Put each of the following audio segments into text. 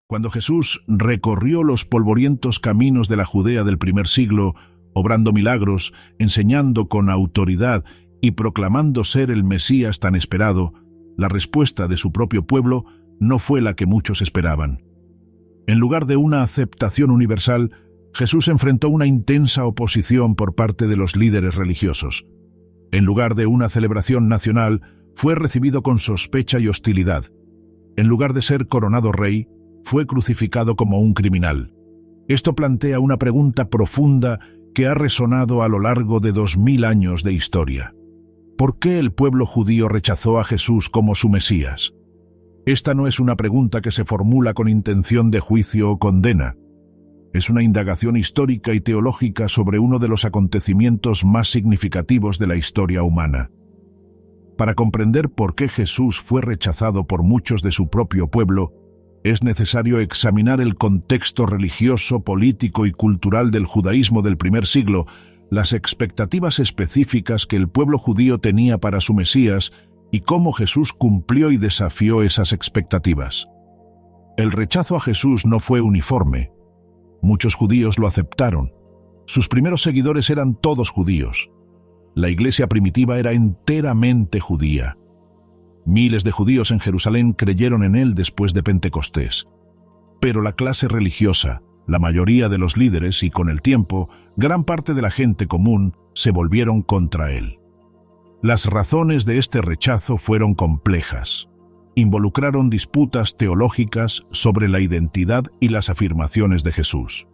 Cuando Jesús recorrió los polvorientos caminos de la Judea del primer siglo, obrando milagros, enseñando con autoridad y proclamando ser el Mesías tan esperado, la respuesta de su propio pueblo no fue la que muchos esperaban. En lugar de una aceptación universal, Jesús enfrentó una intensa oposición por parte de los líderes religiosos. En lugar de una celebración nacional, fue recibido con sospecha y hostilidad. En lugar de ser coronado rey, fue crucificado como un criminal. Esto plantea una pregunta profunda que ha resonado a lo largo de 2000 años de historia. ¿Por qué el pueblo judío rechazó a Jesús como su Mesías? Esta no es una pregunta que se formula con intención de juicio o condena. Es una indagación histórica y teológica sobre uno de los acontecimientos más significativos de la historia humana. Para comprender por qué Jesús fue rechazado por muchos de su propio pueblo, es necesario examinar el contexto religioso, político y cultural del judaísmo del primer siglo, las expectativas específicas que el pueblo judío tenía para su Mesías y cómo Jesús cumplió y desafió esas expectativas. El rechazo a Jesús no fue uniforme. Muchos judíos lo aceptaron. Sus primeros seguidores eran todos judíos. La iglesia primitiva era enteramente judía. Miles de judíos en Jerusalén creyeron en él después de Pentecostés. Pero la clase religiosa, la mayoría de los líderes y con el tiempo, gran parte de la gente común se volvieron contra él. Las razones de este rechazo fueron complejas. Involucraron disputas teológicas sobre la identidad y las afirmaciones de Jesús.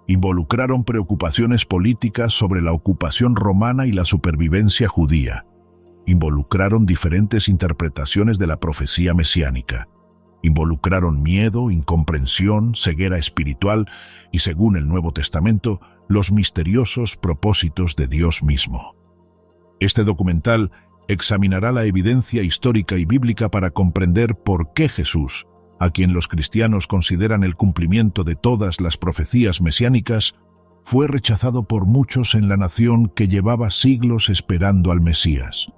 Involucraron preocupaciones políticas sobre la ocupación romana y la supervivencia judía. Involucraron diferentes interpretaciones de la profecía mesiánica. Involucraron miedo, incomprensión, ceguera espiritual y, según el Nuevo Testamento, los misteriosos propósitos de Dios mismo. Este documental examinará la evidencia histórica y bíblica para comprender por qué Jesús, a quien los cristianos consideran el cumplimiento de todas las profecías mesiánicas, fue rechazado por muchos en la nación que llevaba siglos esperando al Mesías.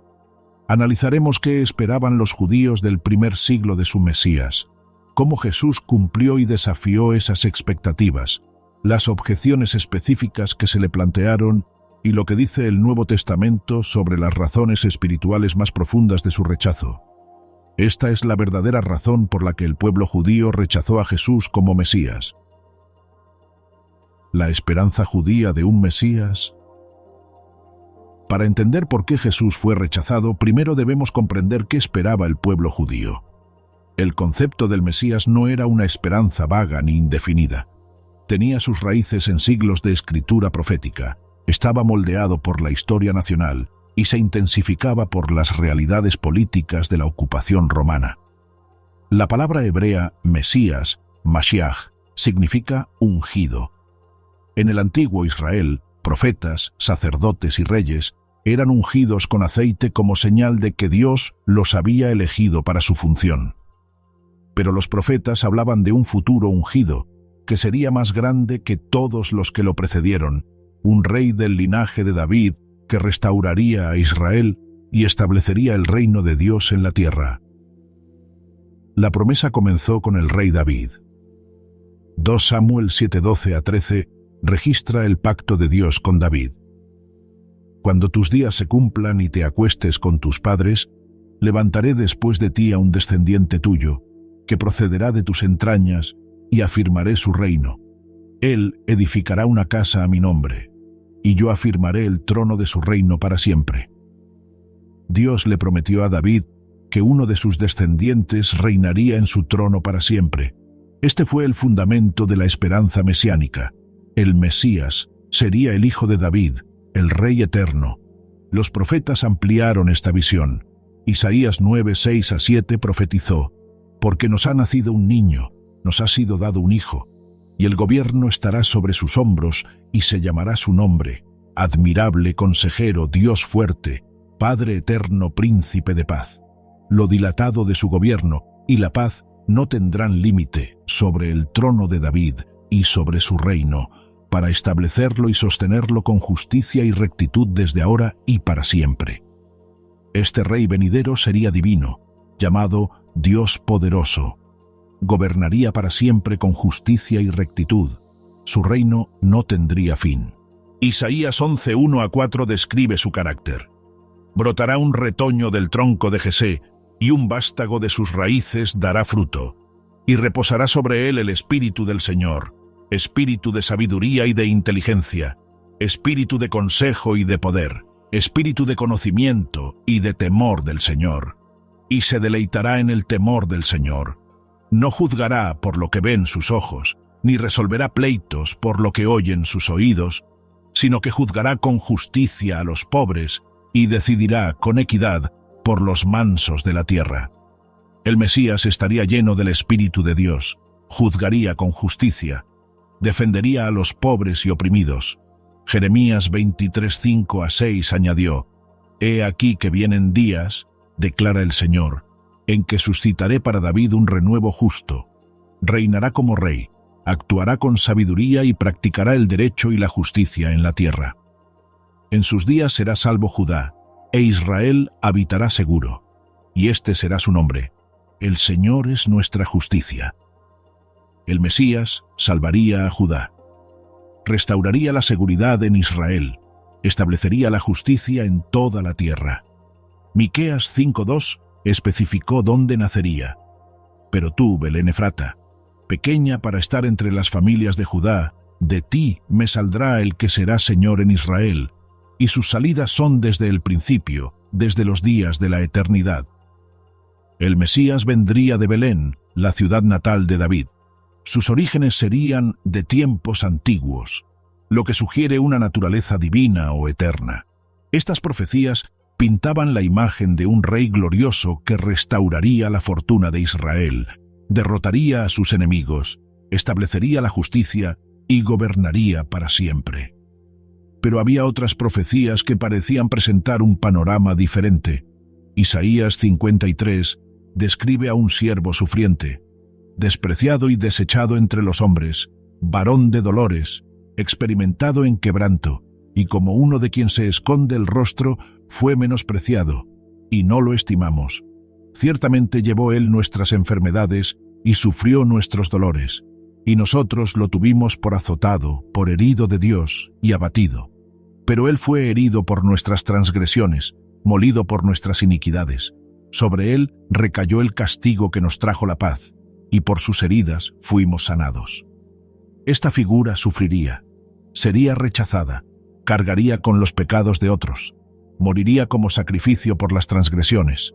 Analizaremos qué esperaban los judíos del primer siglo de su Mesías, cómo Jesús cumplió y desafió esas expectativas, las objeciones específicas que se le plantearon y lo que dice el Nuevo Testamento sobre las razones espirituales más profundas de su rechazo. Esta es la verdadera razón por la que el pueblo judío rechazó a Jesús como Mesías. La esperanza judía de un Mesías. Para entender por qué Jesús fue rechazado, primero debemos comprender qué esperaba el pueblo judío. El concepto del Mesías no era una esperanza vaga ni indefinida. Tenía sus raíces en siglos de escritura profética, estaba moldeado por la historia nacional y se intensificaba por las realidades políticas de la ocupación romana. La palabra hebrea Mesías, Mashiach, significa ungido. En el antiguo Israel, profetas, sacerdotes y reyes eran ungidos con aceite como señal de que Dios los había elegido para su función. Pero los profetas hablaban de un futuro ungido, que sería más grande que todos los que lo precedieron, un rey del linaje de David que restauraría a Israel y establecería el reino de Dios en la tierra. La promesa comenzó con el rey David. 2 Samuel 7:12-13 registra el pacto de Dios con David. Cuando tus días se cumplan y te acuestes con tus padres, levantaré después de ti a un descendiente tuyo, que procederá de tus entrañas, y afirmaré su reino. Él edificará una casa a mi nombre, y yo afirmaré el trono de su reino para siempre. Dios le prometió a David que uno de sus descendientes reinaría en su trono para siempre. Este fue el fundamento de la esperanza mesiánica. El Mesías sería el hijo de David, el Rey eterno. Los profetas ampliaron esta visión. Isaías 9:6-7 profetizó: «Porque nos ha nacido un niño, nos ha sido dado un hijo, y el gobierno estará sobre sus hombros, y se llamará su nombre, Admirable Consejero, Dios fuerte, Padre eterno, Príncipe de paz. Lo dilatado de su gobierno y la paz no tendrán límite sobre el trono de David y sobre su reino, para establecerlo y sostenerlo con justicia y rectitud desde ahora y para siempre». Este rey venidero sería divino, llamado Dios poderoso. gobernaría para siempre con justicia y rectitud. Su reino no tendría fin. Isaías 11:1-4 describe su carácter. Brotará un retoño del tronco de Jesé, y un vástago de sus raíces dará fruto. Y reposará sobre él el espíritu del Señor, espíritu de sabiduría y de inteligencia, espíritu de consejo y de poder, espíritu de conocimiento y de temor del Señor. Y se deleitará en el temor del Señor. No juzgará por lo que ven sus ojos, ni resolverá pleitos por lo que oyen sus oídos, sino que juzgará con justicia a los pobres y decidirá con equidad por los mansos de la tierra. El Mesías estaría lleno del Espíritu de Dios, juzgaría con justicia, defendería a los pobres y oprimidos. Jeremías 23:5-6 añadió: «He aquí que vienen días, declara el Señor, en que suscitaré para David un renuevo justo. Reinará como rey, actuará con sabiduría y practicará el derecho y la justicia en la tierra. En sus días será salvo Judá, e Israel habitará seguro, y este será su nombre: El Señor es nuestra justicia». El Mesías salvaría a Judá. Restauraría la seguridad en Israel, establecería la justicia en toda la tierra. Miqueas 5:2 especificó dónde nacería. «Pero tú, Belén Efrata, pequeña para estar entre las familias de Judá, de ti me saldrá el que será Señor en Israel, y sus salidas son desde el principio, desde los días de la eternidad». El Mesías vendría de Belén, la ciudad natal de David. Sus orígenes serían de tiempos antiguos, lo que sugiere una naturaleza divina o eterna. Estas profecías pintaban la imagen de un rey glorioso que restauraría la fortuna de Israel, derrotaría a sus enemigos, establecería la justicia y gobernaría para siempre. Pero había otras profecías que parecían presentar un panorama diferente. Isaías 53 describe a un siervo sufriente, despreciado y desechado entre los hombres, varón de dolores, experimentado en quebranto, y como uno de quien se esconde el rostro, fue menospreciado, y no lo estimamos. Ciertamente llevó él nuestras enfermedades y sufrió nuestros dolores, y nosotros lo tuvimos por azotado, por herido de Dios y abatido. Pero él fue herido por nuestras transgresiones, molido por nuestras iniquidades. Sobre él recayó el castigo que nos trajo la paz, y por sus heridas fuimos sanados. Esta figura sufriría, sería rechazada, cargaría con los pecados de otros, moriría como sacrificio por las transgresiones.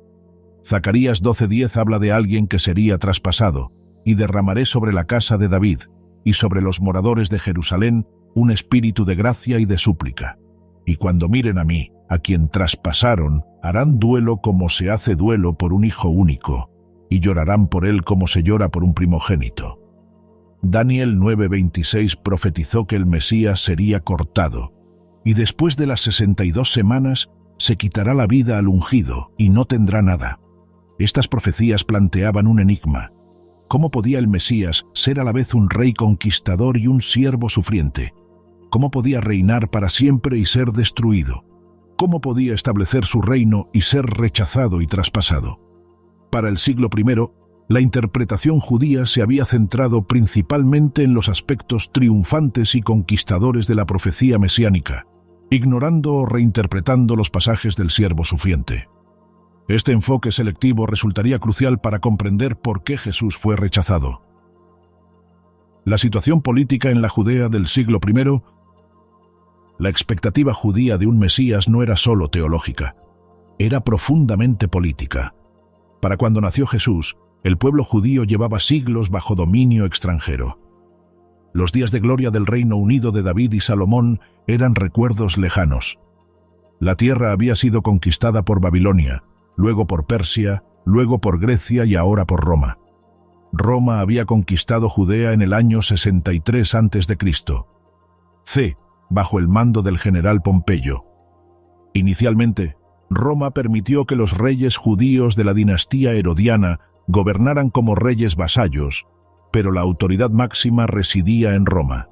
Zacarías 12:10 habla de alguien que sería traspasado, y derramaré sobre la casa de David y sobre los moradores de Jerusalén un espíritu de gracia y de súplica. Y cuando miren a mí, a quien traspasaron, harán duelo como se hace duelo por un hijo único, y llorarán por él como se llora por un primogénito. Daniel 9:26 profetizó que el Mesías sería cortado, y después de las 62 semanas se quitará la vida al ungido y no tendrá nada. Estas profecías planteaban un enigma. ¿Cómo podía el Mesías ser a la vez un rey conquistador y un siervo sufriente? ¿Cómo podía reinar para siempre y ser destruido? ¿Cómo podía establecer su reino y ser rechazado y traspasado? Para el siglo I, la interpretación judía se había centrado principalmente en los aspectos triunfantes y conquistadores de la profecía mesiánica, ignorando o reinterpretando los pasajes del siervo sufriente. Este enfoque selectivo resultaría crucial para comprender por qué Jesús fue rechazado. La situación política en la Judea del siglo I. La expectativa judía de un Mesías no era solo teológica, era profundamente política. Para cuando nació Jesús, el pueblo judío llevaba siglos bajo dominio extranjero. Los días de gloria del Reino Unido de David y Salomón eran recuerdos lejanos. La tierra había sido conquistada por Babilonia, luego por Persia, luego por Grecia y ahora por Roma. Roma había conquistado Judea en el año 63 a.C., bajo el mando del general Pompeyo. Inicialmente, Roma permitió que los reyes judíos de la dinastía herodiana gobernaran como reyes vasallos, pero la autoridad máxima residía en Roma.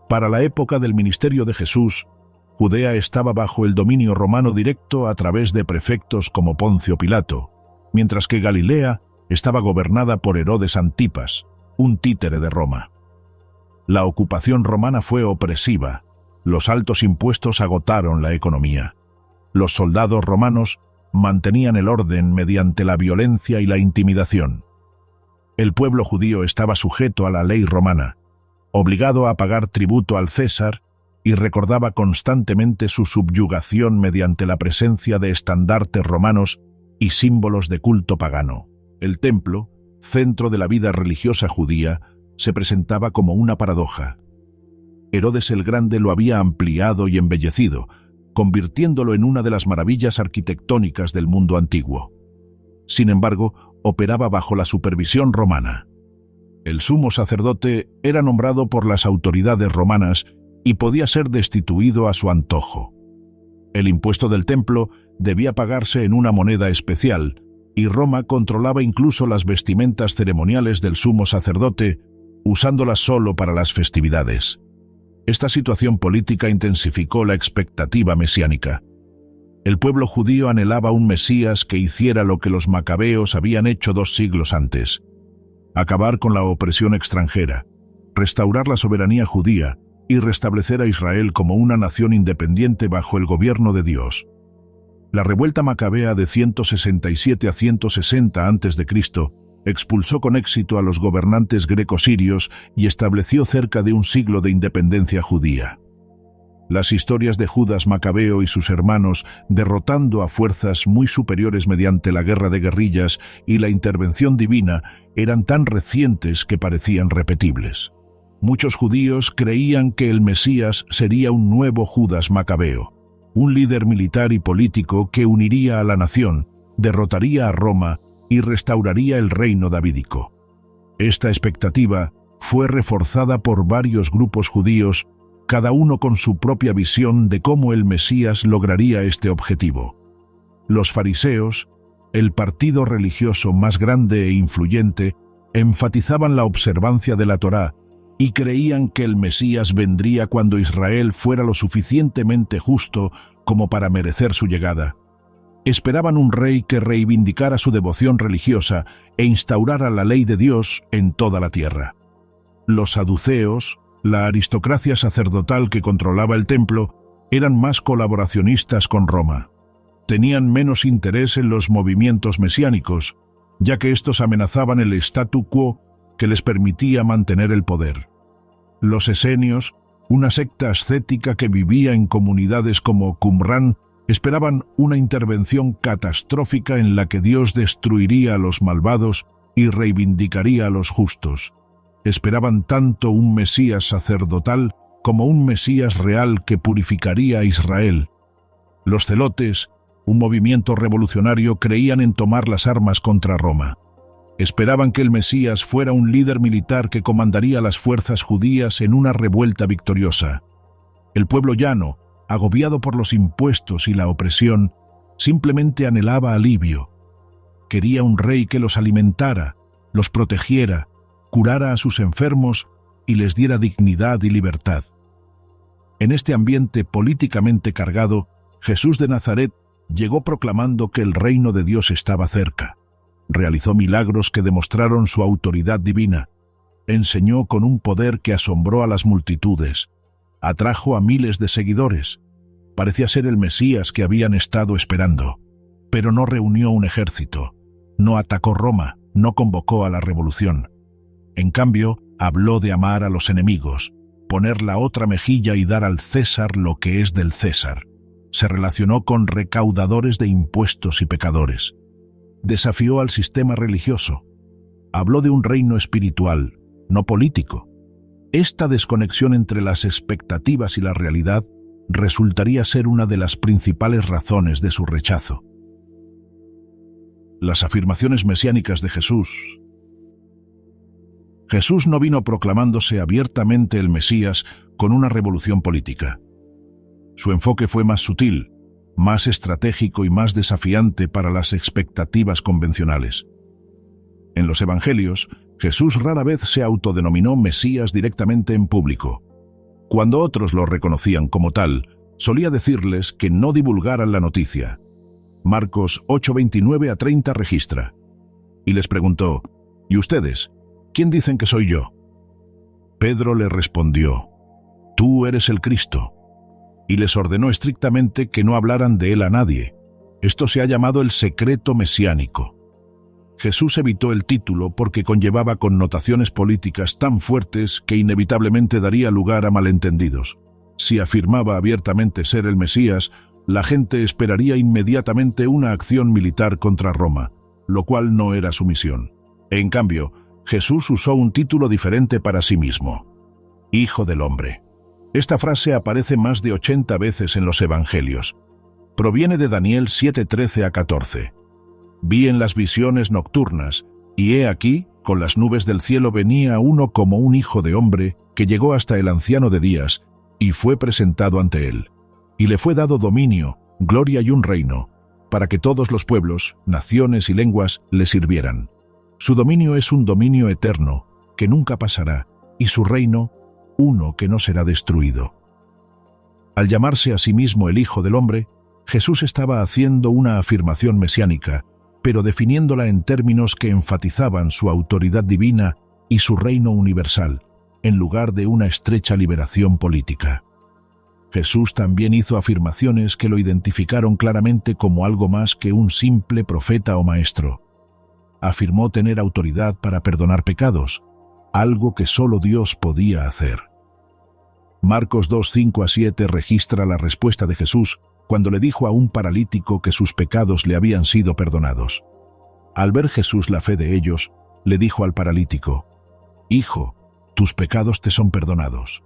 Para la época del ministerio de Jesús, Judea estaba bajo el dominio romano directo a través de prefectos como Poncio Pilato, mientras que Galilea estaba gobernada por Herodes Antipas, un títere de Roma. La ocupación romana fue opresiva. Los altos impuestos agotaron la economía. Los soldados romanos mantenían el orden mediante la violencia y la intimidación. El pueblo judío estaba sujeto a la ley romana, obligado a pagar tributo al César, y recordaba constantemente su subyugación mediante la presencia de estandartes romanos y símbolos de culto pagano. El templo, centro de la vida religiosa judía, se presentaba como una paradoja. Herodes el Grande lo había ampliado y embellecido, convirtiéndolo en una de las maravillas arquitectónicas del mundo antiguo. Sin embargo, operaba bajo la supervisión romana. El sumo sacerdote era nombrado por las autoridades romanas y podía ser destituido a su antojo. El impuesto del templo debía pagarse en una moneda especial, y Roma controlaba incluso las vestimentas ceremoniales del sumo sacerdote, usándolas solo para las festividades. Esta situación política intensificó la expectativa mesiánica. El pueblo judío anhelaba un Mesías que hiciera lo que los macabeos habían hecho 2 siglos antes: acabar con la opresión extranjera, restaurar la soberanía judía y restablecer a Israel como una nación independiente bajo el gobierno de Dios. La revuelta macabea de 167 a 160 a.C. expulsó con éxito a los gobernantes greco-sirios y estableció cerca de un siglo de independencia judía. Las historias de Judas Macabeo y sus hermanos derrotando a fuerzas muy superiores mediante la guerra de guerrillas y la intervención divina eran tan recientes que parecían repetibles. Muchos judíos creían que el Mesías sería un nuevo Judas Macabeo, un líder militar y político que uniría a la nación, derrotaría a Roma y restauraría el reino davídico. Esta expectativa fue reforzada por varios grupos judíos, cada uno con su propia visión de cómo el Mesías lograría este objetivo. Los fariseos, el partido religioso más grande e influyente, enfatizaban la observancia de la Torá y creían que el Mesías vendría cuando Israel fuera lo suficientemente justo como para merecer su llegada. Esperaban un rey que reivindicara su devoción religiosa e instaurara la ley de Dios en toda la tierra. Los saduceos, la aristocracia sacerdotal que controlaba el templo, eran más colaboracionistas con Roma. Tenían menos interés en los movimientos mesiánicos, ya que estos amenazaban el statu quo que les permitía mantener el poder. Los esenios, una secta ascética que vivía en comunidades como Qumrán, esperaban una intervención catastrófica en la que Dios destruiría a los malvados y reivindicaría a los justos. Esperaban tanto un Mesías sacerdotal como un Mesías real que purificaría a Israel. Los celotes, un movimiento revolucionario, creían en tomar las armas contra Roma. Esperaban que el Mesías fuera un líder militar que comandaría las fuerzas judías en una revuelta victoriosa. El pueblo llano, agobiado por los impuestos y la opresión, simplemente anhelaba alivio. Quería un rey que los alimentara, los protegiera, curara a sus enfermos y les diera dignidad y libertad. En este ambiente políticamente cargado, Jesús de Nazaret llegó proclamando que el reino de Dios estaba cerca. Realizó milagros que demostraron su autoridad divina. Enseñó con un poder que asombró a las multitudes. Atrajo a miles de seguidores. Parecía ser el Mesías que habían estado esperando. Pero no reunió un ejército. No atacó Roma. No convocó a la revolución. En cambio, habló de amar a los enemigos, poner la otra mejilla y dar al César lo que es del César. Se relacionó con recaudadores de impuestos y pecadores. Desafió al sistema religioso. Habló de un reino espiritual, no político. Esta desconexión entre las expectativas y la realidad resultaría ser una de las principales razones de su rechazo. Las afirmaciones mesiánicas de Jesús. Jesús no vino proclamándose abiertamente el Mesías con una revolución política. Su enfoque fue más sutil, más estratégico y más desafiante para las expectativas convencionales. En los Evangelios, Jesús rara vez se autodenominó Mesías directamente en público. Cuando otros lo reconocían como tal, solía decirles que no divulgaran la noticia. Marcos 8:29 a 30 registra: y les preguntó: ¿Y ustedes? ¿Quién dicen que soy yo? Pedro le respondió: Tú eres el Cristo. Y les ordenó estrictamente que no hablaran de él a nadie. Esto se ha llamado el secreto mesiánico. Jesús evitó el título porque conllevaba connotaciones políticas tan fuertes que inevitablemente daría lugar a malentendidos. Si afirmaba abiertamente ser el Mesías, la gente esperaría inmediatamente una acción militar contra Roma, lo cual no era su misión. En cambio, Jesús usó un título diferente para sí mismo: Hijo del Hombre. Esta frase aparece más de 80 veces en los Evangelios. Proviene de Daniel 7:13-14. Vi en las visiones nocturnas, y he aquí, con las nubes del cielo venía uno como un hijo de hombre, que llegó hasta el anciano de días, y fue presentado ante él. Y le fue dado dominio, gloria y un reino, para que todos los pueblos, naciones y lenguas le sirvieran. Su dominio es un dominio eterno, que nunca pasará, y su reino, uno que no será destruido. Al llamarse a sí mismo el Hijo del Hombre, Jesús estaba haciendo una afirmación mesiánica, pero definiéndola en términos que enfatizaban su autoridad divina y su reino universal, en lugar de una estrecha liberación política. Jesús también hizo afirmaciones que lo identificaron claramente como algo más que un simple profeta o maestro. Afirmó tener autoridad para perdonar pecados, algo que solo Dios podía hacer. Marcos 2:5-7 registra la respuesta de Jesús cuando le dijo a un paralítico que sus pecados le habían sido perdonados. Al ver Jesús la fe de ellos, le dijo al paralítico: Hijo, tus pecados te son perdonados.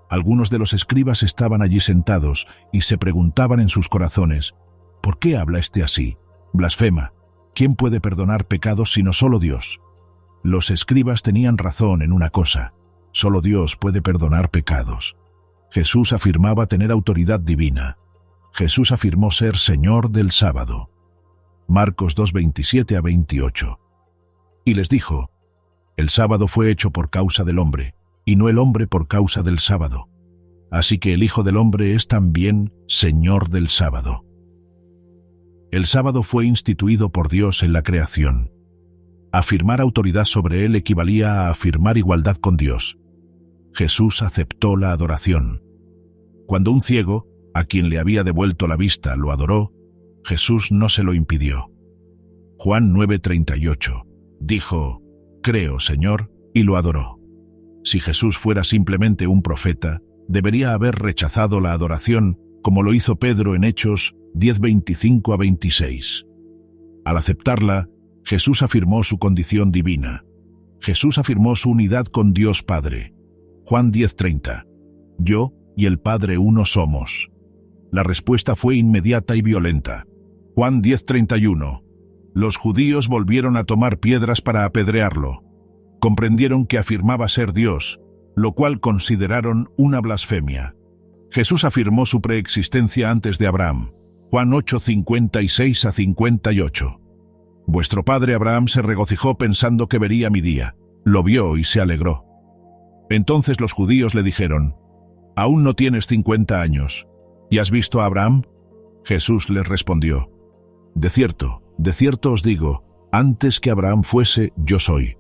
Algunos de los escribas estaban allí sentados y se preguntaban en sus corazones: ¿por qué habla este así? Blasfema. ¿Quién puede perdonar pecados sino solo Dios? Los escribas tenían razón en una cosa: solo Dios puede perdonar pecados. Jesús afirmaba tener autoridad divina. Jesús afirmó ser Señor del sábado. Marcos 2:27-28. Y les dijo: el sábado fue hecho por causa del hombre, y no el hombre por causa del sábado. Así que el Hijo del Hombre es también Señor del sábado. El sábado fue instituido por Dios en la creación. Afirmar autoridad sobre él equivalía a afirmar igualdad con Dios. Jesús aceptó la adoración. Cuando un ciego, a quien le había devuelto la vista, lo adoró, Jesús no se lo impidió. Juan 9:38. Dijo: creo, Señor, y lo adoró. Si Jesús fuera simplemente un profeta, debería haber rechazado la adoración, como lo hizo Pedro en Hechos 10:25-26. Al aceptarla, Jesús afirmó su condición divina. Jesús afirmó su unidad con Dios Padre. Juan 10:30. Yo y el Padre uno somos. La respuesta fue inmediata y violenta. Juan 10:31. Los judíos volvieron a tomar piedras para apedrearlo. Comprendieron que afirmaba ser Dios, lo cual consideraron una blasfemia. Jesús afirmó su preexistencia antes de Abraham. Juan 8:56-58. Vuestro padre Abraham se regocijó pensando que vería mi día. Lo vio y se alegró. Entonces los judíos le dijeron: aún no tienes 50 años, ¿y has visto a Abraham? Jesús les respondió: de cierto os digo, antes que Abraham fuese, yo soy.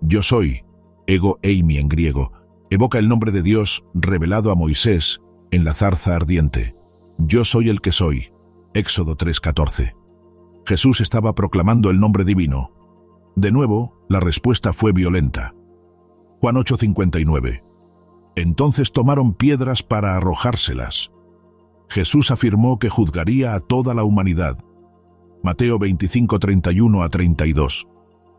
Yo soy, ego eimi en griego, evoca el nombre de Dios revelado a Moisés en la zarza ardiente. Yo soy el que soy. Éxodo 3:14. Jesús estaba proclamando el nombre divino. De nuevo, la respuesta fue violenta. Juan 8:59. Entonces tomaron piedras para arrojárselas. Jesús afirmó que juzgaría a toda la humanidad. Mateo 25:31-32.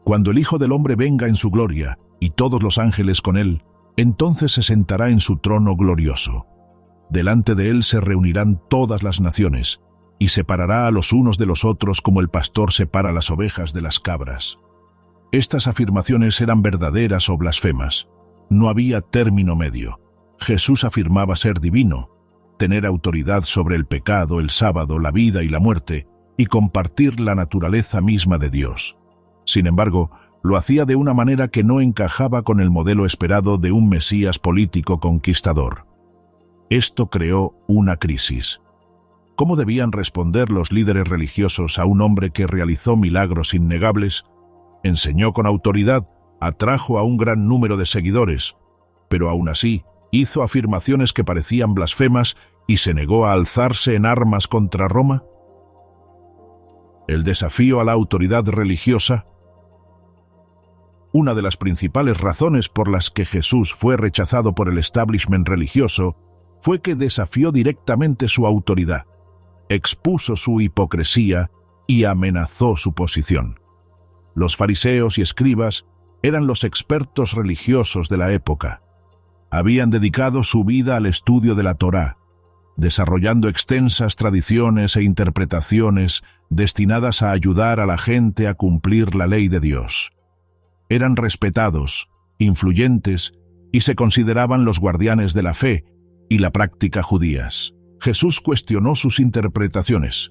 Cuando el Hijo del Hombre venga en su gloria, y todos los ángeles con él, entonces se sentará en su trono glorioso. Delante de él se reunirán todas las naciones, y separará a los unos de los otros como el pastor separa las ovejas de las cabras. Estas afirmaciones eran verdaderas o blasfemas. No había término medio. Jesús afirmaba ser divino, tener autoridad sobre el pecado, el sábado, la vida y la muerte, y compartir la naturaleza misma de Dios. Sin embargo, lo hacía de una manera que no encajaba con el modelo esperado de un Mesías político conquistador. Esto creó una crisis. ¿Cómo debían responder los líderes religiosos a un hombre que realizó milagros innegables, Enseñó con autoridad, atrajo a un gran número de seguidores, pero aún así hizo afirmaciones que parecían blasfemas y se negó a alzarse en armas contra Roma. El desafío a la autoridad religiosa. Una de las principales razones por las que Jesús fue rechazado por el establishment religioso fue que desafió directamente su autoridad, expuso su hipocresía y amenazó su posición. Los fariseos y escribas eran los expertos religiosos de la época. Habían dedicado su vida al estudio de la Torá, desarrollando extensas tradiciones e interpretaciones destinadas a ayudar a la gente a cumplir la ley de Dios. Eran respetados, influyentes y se consideraban los guardianes de la fe y la práctica judías. Jesús cuestionó sus interpretaciones.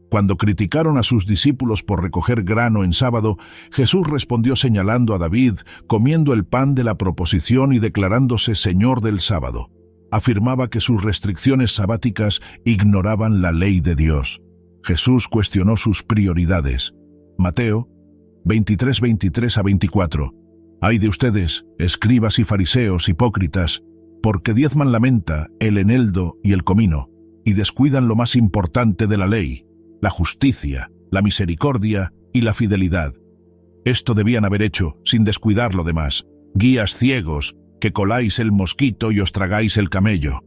Cuando criticaron a sus discípulos por recoger grano en sábado, Jesús respondió señalando a David, comiendo el pan de la proposición y declarándose Señor del sábado. Afirmaba que sus restricciones sabáticas ignoraban la ley de Dios. Jesús cuestionó sus prioridades. Mateo 23, 23 a 24. Ay de ustedes, escribas y fariseos hipócritas, porque diezman la menta, el eneldo y el comino, y descuidan lo más importante de la ley, la justicia, la misericordia y la fidelidad. Esto debían haber hecho, sin descuidar lo demás. Guías ciegos, que coláis el mosquito y os tragáis el camello.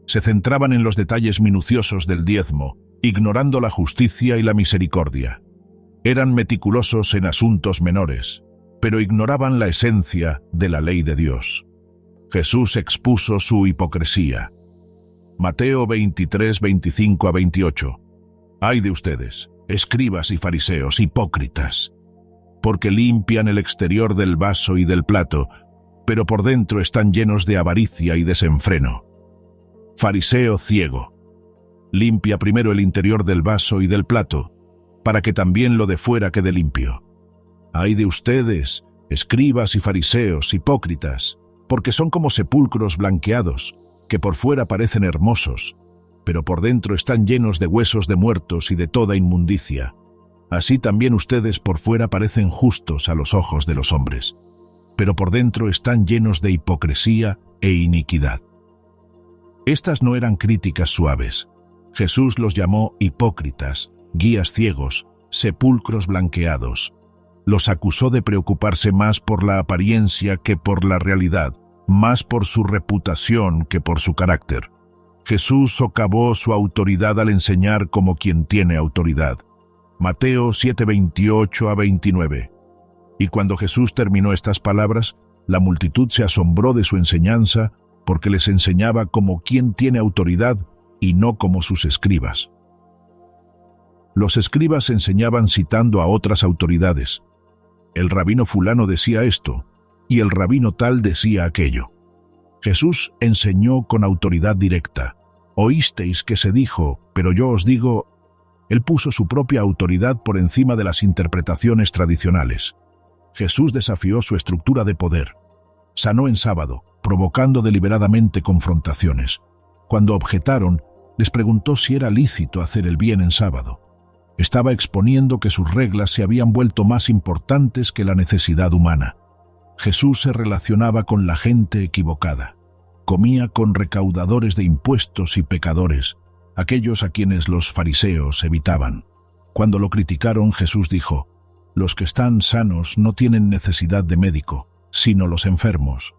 Se centraban en los detalles minuciosos del diezmo, ignorando la justicia y la misericordia. Eran meticulosos en asuntos menores, pero ignoraban la esencia de la ley de Dios. Jesús expuso su hipocresía. Mateo 23, 25 a 28. Ay de ustedes, escribas y fariseos hipócritas, porque limpian el exterior del vaso y del plato, pero por dentro están llenos de avaricia y desenfreno. Fariseo ciego, limpia primero el interior del vaso y del plato, para que también lo de fuera quede limpio. Ay de ustedes, escribas y fariseos hipócritas, porque son como sepulcros blanqueados, que por fuera parecen hermosos, pero por dentro están llenos de huesos de muertos y de toda inmundicia. Así también ustedes por fuera parecen justos a los ojos de los hombres, pero por dentro están llenos de hipocresía e iniquidad. Estas no eran críticas suaves. Jesús los llamó hipócritas, guías ciegos, sepulcros blanqueados. Los acusó de preocuparse más por la apariencia que por la realidad, más por su reputación que por su carácter. Jesús socavó su autoridad al enseñar como quien tiene autoridad. Mateo 7, 28 a 29. Y cuando Jesús terminó estas palabras, la multitud se asombró de su enseñanza, porque les enseñaba como quien tiene autoridad y no como sus escribas. Los escribas enseñaban citando a otras autoridades. El rabino fulano decía esto, y el rabino tal decía aquello. Jesús enseñó con autoridad directa. Oísteis que se dijo, pero yo os digo. Él puso su propia autoridad por encima de las interpretaciones tradicionales. Jesús desafió su estructura de poder. Sanó en sábado, provocando deliberadamente confrontaciones. Cuando objetaron, les preguntó si era lícito hacer el bien en sábado. Estaba exponiendo que sus reglas se habían vuelto más importantes que la necesidad humana. Jesús se relacionaba con la gente equivocada. Comía con recaudadores de impuestos y pecadores, aquellos a quienes los fariseos evitaban. Cuando lo criticaron, Jesús dijo: «Los que están sanos no tienen necesidad de médico, sino los enfermos.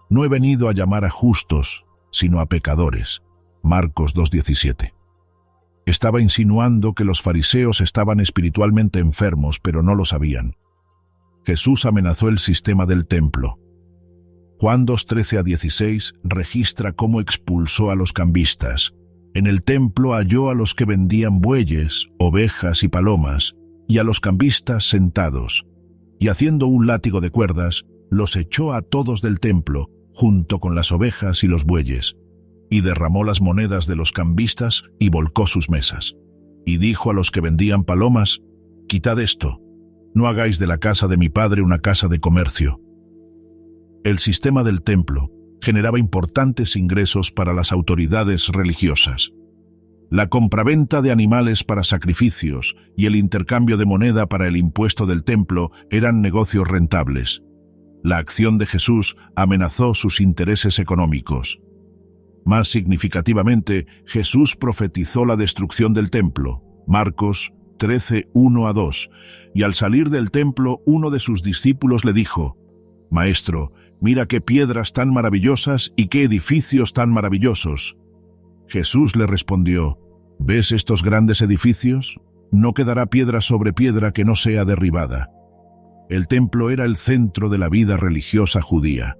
No he venido a llamar a justos, sino a pecadores». Marcos 2:17. Estaba insinuando que los fariseos estaban espiritualmente enfermos, pero no lo sabían. Jesús amenazó el sistema del templo. Juan 2:13 a 16 registra cómo expulsó a los cambistas. En el templo halló a los que vendían bueyes, ovejas y palomas, y a los cambistas sentados, y haciendo un látigo de cuerdas, los echó a todos del templo, junto con las ovejas y los bueyes, y derramó las monedas de los cambistas y volcó sus mesas. Y dijo a los que vendían palomas: «Quitad esto, no hagáis de la casa de mi padre una casa de comercio». El sistema del templo generaba importantes ingresos para las autoridades religiosas. La compraventa de animales para sacrificios y el intercambio de moneda para el impuesto del templo eran negocios rentables. La acción de Jesús amenazó sus intereses económicos. Más significativamente, Jesús profetizó la destrucción del templo, Marcos 13, 1-2, y al salir del templo uno de sus discípulos le dijo: «Maestro, mira qué piedras tan maravillosas y qué edificios tan maravillosos». Jesús le respondió: «¿Ves estos grandes edificios? No quedará piedra sobre piedra que no sea derribada». El templo era el centro de la vida religiosa judía.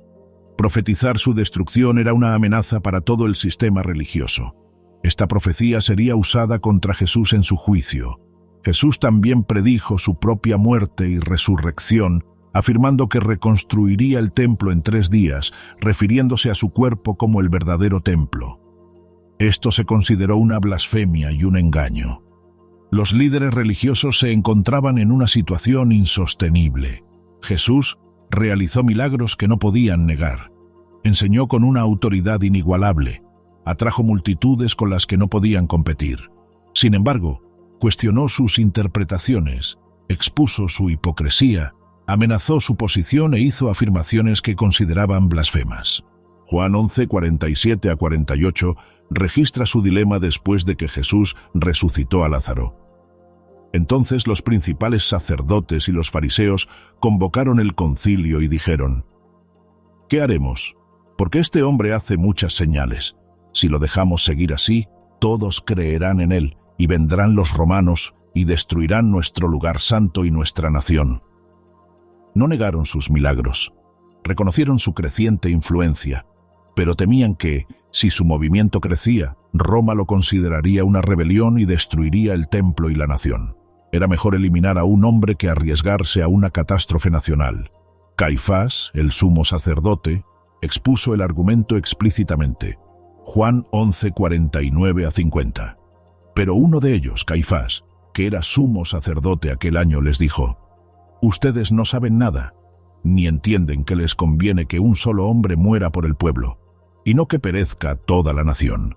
Profetizar su destrucción era una amenaza para todo el sistema religioso. Esta profecía sería usada contra Jesús en su juicio. Jesús también predijo su propia muerte y resurrección, afirmando que reconstruiría el templo en 3 días, refiriéndose a su cuerpo como el verdadero templo. Esto se consideró una blasfemia y un engaño. Los líderes religiosos se encontraban en una situación insostenible. Jesús realizó milagros que no podían negar. Enseñó con una autoridad inigualable. Atrajo multitudes con las que no podían competir. Sin embargo, cuestionó sus interpretaciones, expuso su hipocresía, amenazó su posición e hizo afirmaciones que consideraban blasfemas. Juan 11, 47-48 registra su dilema después de que Jesús resucitó a Lázaro. Entonces los principales sacerdotes y los fariseos convocaron el concilio y dijeron: «¿Qué haremos? Porque este hombre hace muchas señales. Si lo dejamos seguir así, todos creerán en él, y vendrán los romanos y destruirán nuestro lugar santo y nuestra nación». No negaron sus milagros. Reconocieron su creciente influencia, pero temían que, si su movimiento crecía, Roma lo consideraría una rebelión y destruiría el templo y la nación. Era mejor eliminar a un hombre que arriesgarse a una catástrofe nacional. Caifás, el sumo sacerdote, expuso el argumento explícitamente. Juan 11, 49-50. Pero uno de ellos, Caifás, que era sumo sacerdote aquel año, les dijo: «Ustedes no saben nada, ni entienden que les conviene que un solo hombre muera por el pueblo, y no que perezca toda la nación».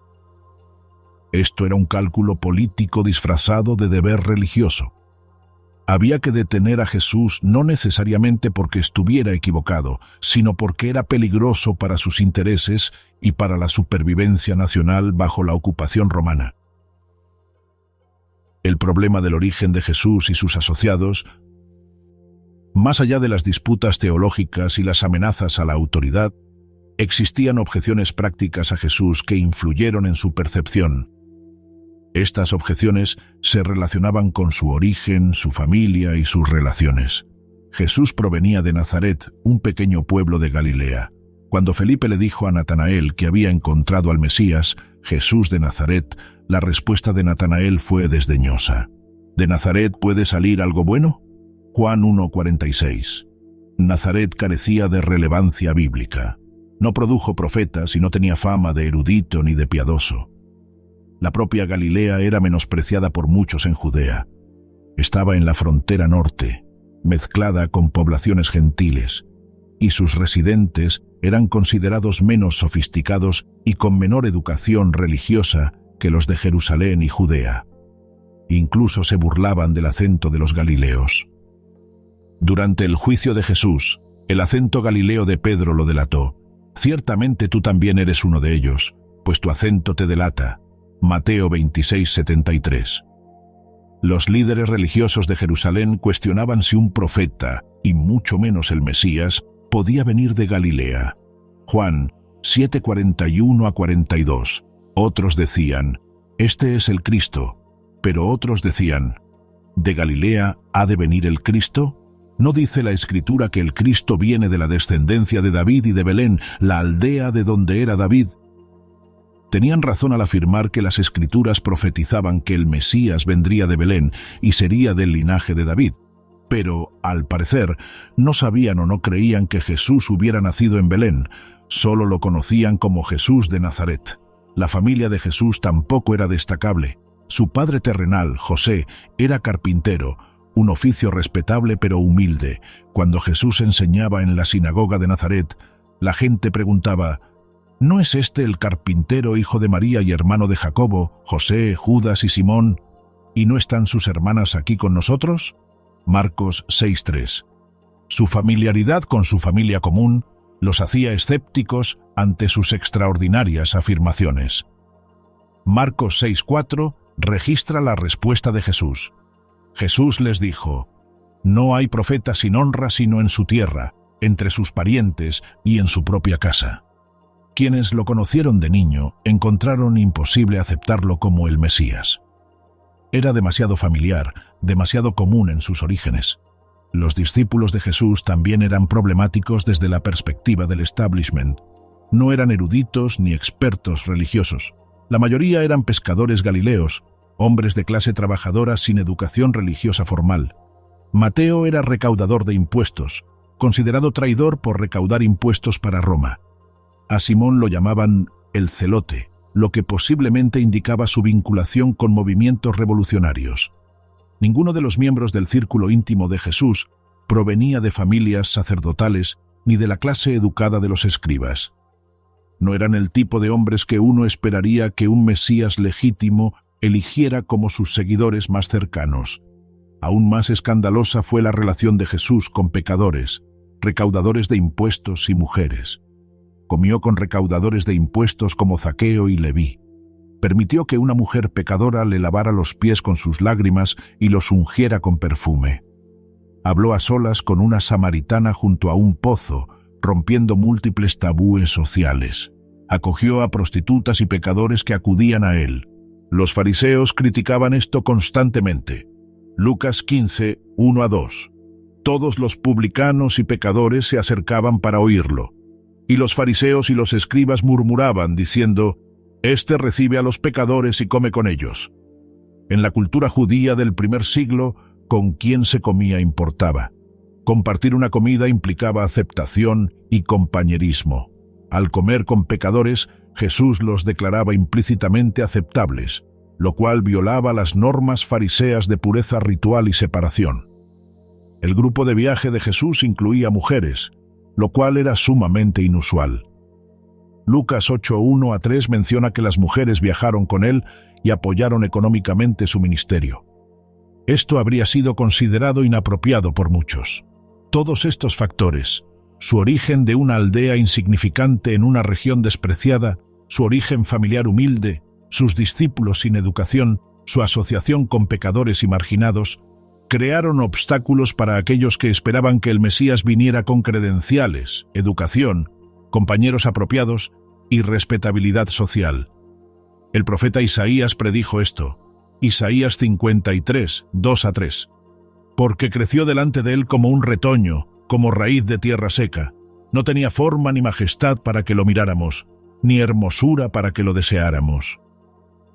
Esto era un cálculo político disfrazado de deber religioso. Había que detener a Jesús no necesariamente porque estuviera equivocado, sino porque era peligroso para sus intereses y para la supervivencia nacional bajo la ocupación romana. El problema del origen de Jesús y sus asociados, más allá de las disputas teológicas y las amenazas a la autoridad, existían objeciones prácticas a Jesús que influyeron en su percepción. Estas objeciones se relacionaban con su origen, su familia y sus relaciones. Jesús provenía de Nazaret, un pequeño pueblo de Galilea. Cuando Felipe le dijo a Natanael que había encontrado al Mesías, Jesús de Nazaret, la respuesta de Natanael fue desdeñosa. ¿De Nazaret puede salir algo bueno? Juan 1:46. Nazaret carecía de relevancia bíblica. No produjo profetas y no tenía fama de erudito ni de piadoso. La propia Galilea era menospreciada por muchos en Judea. Estaba en la frontera norte, mezclada con poblaciones gentiles, y sus residentes eran considerados menos sofisticados y con menor educación religiosa que los de Jerusalén y Judea. Incluso se burlaban del acento de los galileos. Durante el juicio de Jesús, el acento galileo de Pedro lo delató. «Ciertamente tú también eres uno de ellos, pues tu acento te delata». Mateo 26:73. Los líderes religiosos de Jerusalén cuestionaban si un profeta, y mucho menos el Mesías, podía venir de Galilea. Juan 7:41-42. Otros decían: «Este es el Cristo», pero otros decían: «¿De Galilea ha de venir el Cristo? ¿No dice la Escritura que el Cristo viene de la descendencia de David y de Belén, la aldea de donde era David?» Tenían razón al afirmar que las Escrituras profetizaban que el Mesías vendría de Belén y sería del linaje de David, pero, al parecer, no sabían o no creían que Jesús hubiera nacido en Belén, solo lo conocían como Jesús de Nazaret. La familia de Jesús tampoco era destacable. Su padre terrenal, José, era carpintero, un oficio respetable pero humilde. Cuando Jesús enseñaba en la sinagoga de Nazaret, la gente preguntaba: ¿No es este el carpintero, hijo de María y hermano de Jacobo, José, Judas y Simón? ¿Y no están sus hermanas aquí con nosotros? Marcos 6:3. Su familiaridad con su familia común los hacía escépticos ante sus extraordinarias afirmaciones. Marcos 6:4 registra la respuesta de Jesús. Jesús les dijo: «No hay profeta sin honra sino en su tierra, entre sus parientes y en su propia casa». Quienes lo conocieron de niño encontraron imposible aceptarlo como el Mesías. Era demasiado familiar, demasiado común en sus orígenes. Los discípulos de Jesús también eran problemáticos desde la perspectiva del establishment. No eran eruditos ni expertos religiosos. La mayoría eran pescadores galileos, hombres de clase trabajadora sin educación religiosa formal. Mateo era recaudador de impuestos, considerado traidor por recaudar impuestos para Roma. A Simón lo llamaban el celote, lo que posiblemente indicaba su vinculación con movimientos revolucionarios. Ninguno de los miembros del círculo íntimo de Jesús provenía de familias sacerdotales ni de la clase educada de los escribas. No eran el tipo de hombres que uno esperaría que un Mesías legítimo eligiera como sus seguidores más cercanos. Aún más escandalosa fue la relación de Jesús con pecadores, recaudadores de impuestos y mujeres. Comió con recaudadores de impuestos como Zaqueo y Leví. Permitió que una mujer pecadora le lavara los pies con sus lágrimas y los ungiera con perfume. Habló a solas con una samaritana junto a un pozo, rompiendo múltiples tabúes sociales. Acogió a prostitutas y pecadores que acudían a él. Los fariseos criticaban esto constantemente. Lucas 15, 1-2. Todos los publicanos y pecadores se acercaban para oírlo. Y los fariseos y los escribas murmuraban, diciendo: «Este recibe a los pecadores y come con ellos». En la cultura judía del primer siglo, con quién se comía importaba. Compartir una comida implicaba aceptación y compañerismo. Al comer con pecadores, Jesús los declaraba implícitamente aceptables, lo cual violaba las normas fariseas de pureza ritual y separación. El grupo de viaje de Jesús incluía mujeres, lo cual era sumamente inusual. Lucas 8:1-3 menciona que las mujeres viajaron con él y apoyaron económicamente su ministerio. Esto habría sido considerado inapropiado por muchos. Todos estos factores, su origen de una aldea insignificante en una región despreciada, su origen familiar humilde, sus discípulos sin educación, su asociación con pecadores y marginados, crearon obstáculos para aquellos que esperaban que el Mesías viniera con credenciales, educación, compañeros apropiados y respetabilidad social. El profeta Isaías predijo esto. Isaías 53, 2-3. Porque creció delante de él como un retoño, como raíz de tierra seca. No tenía forma ni majestad para que lo miráramos, ni hermosura para que lo deseáramos.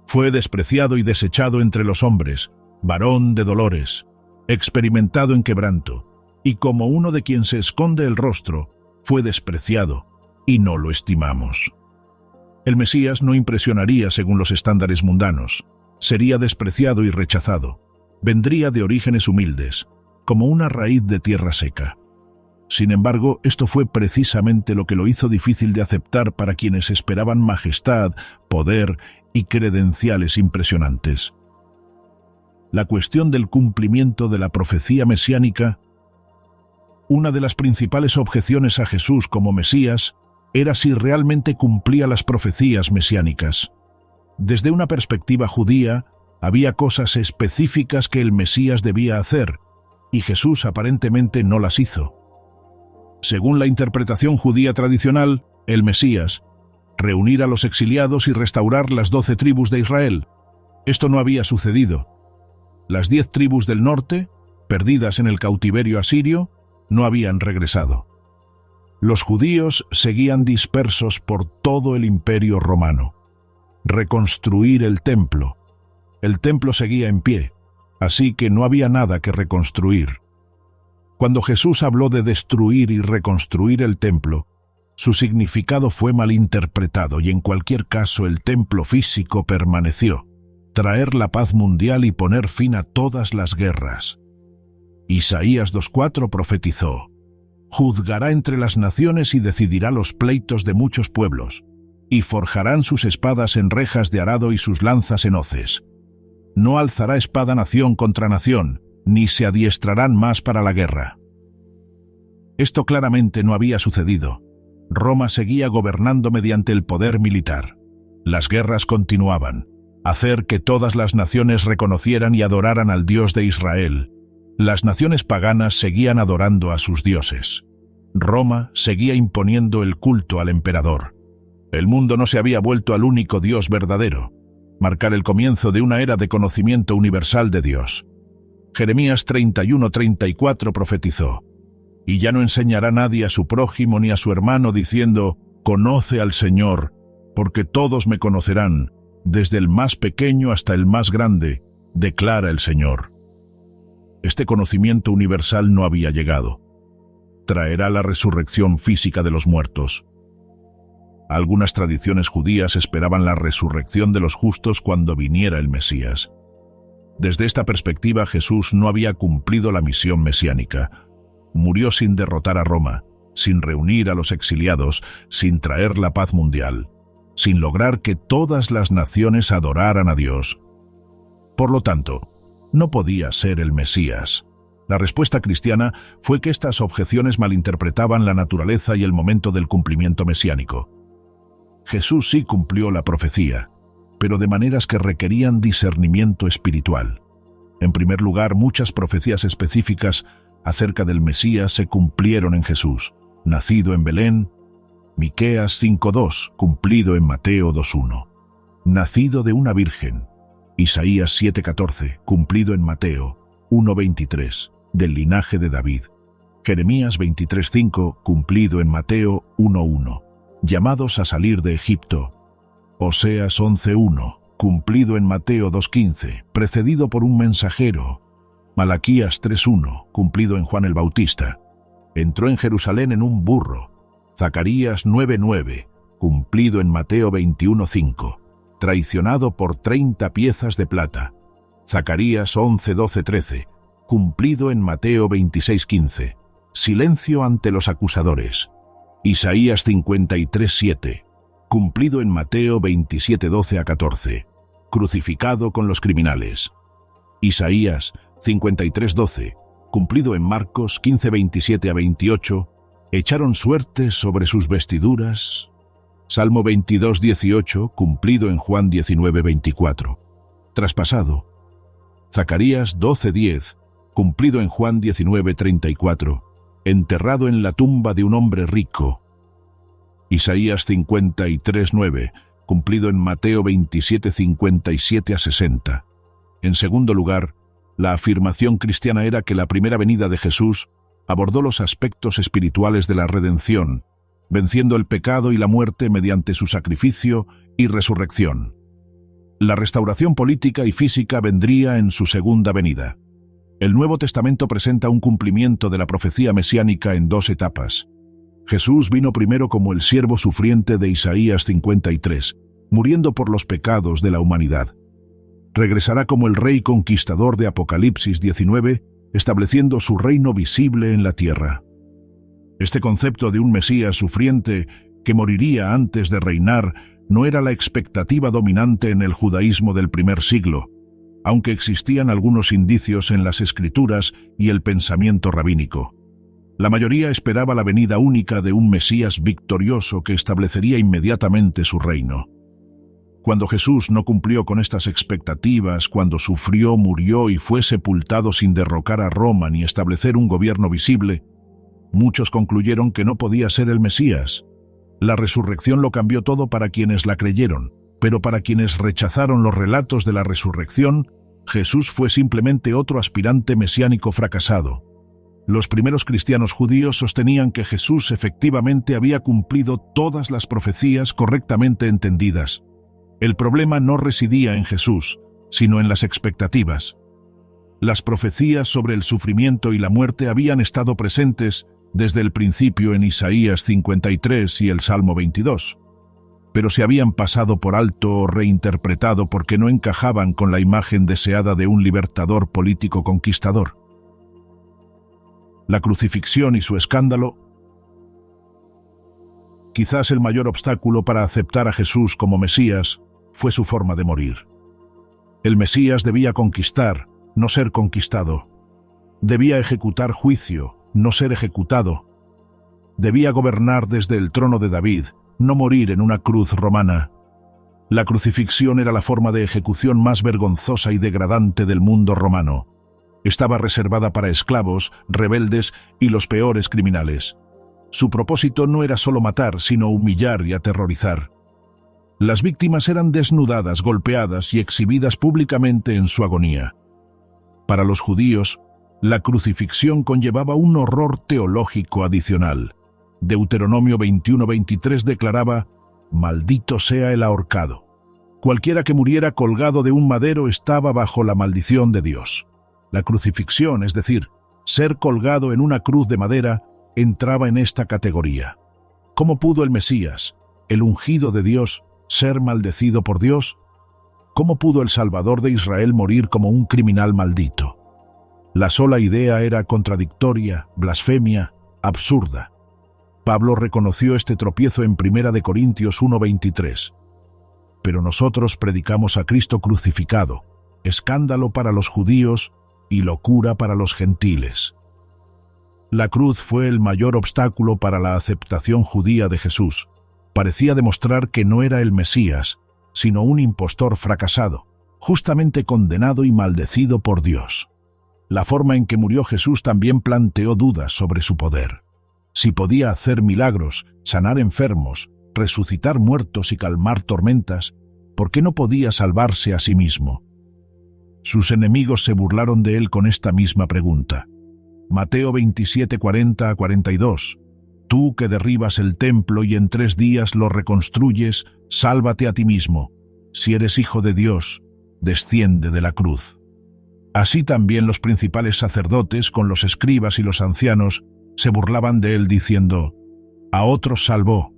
Fue despreciado y desechado entre los hombres, varón de dolores, experimentado en quebranto, y como uno de quien se esconde el rostro, fue despreciado, y no lo estimamos. El Mesías no impresionaría según los estándares mundanos. Sería despreciado y rechazado. Vendría de orígenes humildes, como una raíz de tierra seca. Sin embargo, esto fue precisamente lo que lo hizo difícil de aceptar para quienes esperaban majestad, poder y credenciales impresionantes. La cuestión del cumplimiento de la profecía mesiánica. Una de las principales objeciones a Jesús como Mesías era si realmente cumplía las profecías mesiánicas. Desde una perspectiva judía, había cosas específicas que el Mesías debía hacer, y Jesús aparentemente no las hizo. Según la interpretación judía tradicional, el Mesías, reunir a los exiliados y restaurar las 12 tribus de Israel. Esto no había sucedido. Las 10 tribus del norte, perdidas en el cautiverio asirio, no habían regresado. Los judíos seguían dispersos por todo el imperio romano. Reconstruir el templo. El templo seguía en pie, así que no había nada que reconstruir. Cuando Jesús habló de destruir y reconstruir el templo, su significado fue malinterpretado y en cualquier caso el templo físico permaneció, traer la paz mundial y poner fin a todas las guerras. Isaías 2:4 profetizó: «Juzgará entre las naciones y decidirá los pleitos de muchos pueblos. y forjarán sus espadas en rejas de arado y sus lanzas en hoces. No alzará espada nación contra nación, ni se adiestrarán más para la guerra. Esto claramente no había sucedido. Roma seguía gobernando mediante el poder militar. Las guerras continuaban. Hacer que todas las naciones reconocieran y adoraran al Dios de Israel. Las naciones paganas seguían adorando a sus dioses. Roma seguía imponiendo el culto al emperador. El mundo no se había vuelto al único Dios verdadero. Marcar el comienzo de una era de conocimiento universal de Dios. Jeremías 31:34 profetizó: «Y ya no enseñará nadie a su prójimo ni a su hermano diciendo, conoce al Señor, porque todos me conocerán, desde el más pequeño hasta el más grande, declara el Señor». Este conocimiento universal no había llegado. Traerá la resurrección física de los muertos. Algunas tradiciones judías esperaban la resurrección de los justos cuando viniera el Mesías. Desde esta perspectiva, Jesús no había cumplido la misión mesiánica. Murió sin derrotar a Roma, sin reunir a los exiliados, sin traer la paz mundial, sin lograr que todas las naciones adoraran a Dios. Por lo tanto, no podía ser el Mesías. La respuesta cristiana fue que estas objeciones malinterpretaban la naturaleza y el momento del cumplimiento mesiánico. Jesús sí cumplió la profecía, pero de maneras que requerían discernimiento espiritual. En primer lugar, muchas profecías específicas acerca del Mesías se cumplieron en Jesús, nacido en Belén, Miqueas 5:2, cumplido en Mateo 2:1. Nacido de una virgen, Isaías 7:14, cumplido en Mateo 1:23, del linaje de David. Jeremías 23:5, cumplido en Mateo 1:1. Llamados a salir de Egipto. Oseas 11:1, cumplido en Mateo 2:15, precedido por un mensajero. Malaquías 3:1, cumplido en Juan el Bautista. Entró en Jerusalén en un burro. Zacarías 9:9, cumplido en Mateo 21:5, traicionado por 30 piezas de plata. Zacarías 11:12-13, cumplido en Mateo 26:15, silencio ante los acusadores. Isaías 53:7, cumplido en Mateo 27:12-14, crucificado con los criminales. Isaías 53:12, cumplido en Marcos 15:27-28, echaron suertes sobre sus vestiduras. Salmo 22:18, cumplido en Juan 19:24, traspasado. Zacarías 12:10, cumplido en Juan 19:34, enterrado en la tumba de un hombre rico. Isaías 53:9, cumplido en Mateo 27:57-60. En segundo lugar, la afirmación cristiana era que la primera venida de Jesús abordó los aspectos espirituales de la redención, venciendo el pecado y la muerte mediante su sacrificio y resurrección. La restauración política y física vendría en su segunda venida. El Nuevo Testamento presenta un cumplimiento de la profecía mesiánica en dos etapas. Jesús vino primero como el siervo sufriente de Isaías 53, muriendo por los pecados de la humanidad. Regresará como el rey conquistador de Apocalipsis 19, estableciendo su reino visible en la tierra. Este concepto de un Mesías sufriente que moriría antes de reinar no era la expectativa dominante en el judaísmo del primer siglo, aunque existían algunos indicios en las Escrituras y el pensamiento rabínico. La mayoría esperaba la venida única de un Mesías victorioso que establecería inmediatamente su reino. Cuando Jesús no cumplió con estas expectativas, cuando sufrió, murió y fue sepultado sin derrocar a Roma ni establecer un gobierno visible, muchos concluyeron que no podía ser el Mesías. La resurrección lo cambió todo para quienes la creyeron, pero para quienes rechazaron los relatos de la resurrección, Jesús fue simplemente otro aspirante mesiánico fracasado. Los primeros cristianos judíos sostenían que Jesús efectivamente había cumplido todas las profecías correctamente entendidas. El problema no residía en Jesús, sino en las expectativas. Las profecías sobre el sufrimiento y la muerte habían estado presentes desde el principio en Isaías 53 y el Salmo 22, pero se habían pasado por alto o reinterpretado porque no encajaban con la imagen deseada de un libertador político conquistador. La crucifixión y su escándalo. Quizás el mayor obstáculo para aceptar a Jesús como Mesías fue su forma de morir. El Mesías debía conquistar, no ser conquistado. Debía ejecutar juicio, no ser ejecutado. Debía gobernar desde el trono de David, no morir en una cruz romana. La crucifixión era la forma de ejecución más vergonzosa y degradante del mundo romano. Estaba reservada para esclavos, rebeldes y los peores criminales. Su propósito no era solo matar, sino humillar y aterrorizar. Las víctimas eran desnudadas, golpeadas y exhibidas públicamente en su agonía. Para los judíos, la crucifixión conllevaba un horror teológico adicional. Deuteronomio 21:23 declaraba: «Maldito sea el ahorcado». Cualquiera que muriera colgado de un madero estaba bajo la maldición de Dios. La crucifixión, es decir, ser colgado en una cruz de madera, entraba en esta categoría. ¿Cómo pudo el Mesías, el ungido de Dios, ser maldecido por Dios? ¿Cómo pudo el Salvador de Israel morir como un criminal maldito? La sola idea era contradictoria, blasfemia, absurda. Pablo reconoció este tropiezo en 1 Corintios 1:23. Pero nosotros predicamos a Cristo crucificado, escándalo para los judíos y locura para los gentiles. La cruz fue el mayor obstáculo para la aceptación judía de Jesús. Parecía demostrar que no era el Mesías, sino un impostor fracasado, justamente condenado y maldecido por Dios. La forma en que murió Jesús también planteó dudas sobre su poder. Si podía hacer milagros, sanar enfermos, resucitar muertos y calmar tormentas, ¿por qué no podía salvarse a sí mismo? Sus enemigos se burlaron de él con esta misma pregunta. Mateo 27:40-42. Tú que derribas el templo y en 3 días lo reconstruyes, sálvate a ti mismo. Si eres hijo de Dios, desciende de la cruz. Así también los principales sacerdotes, con los escribas y los ancianos, se burlaban de él diciendo: a otros salvó,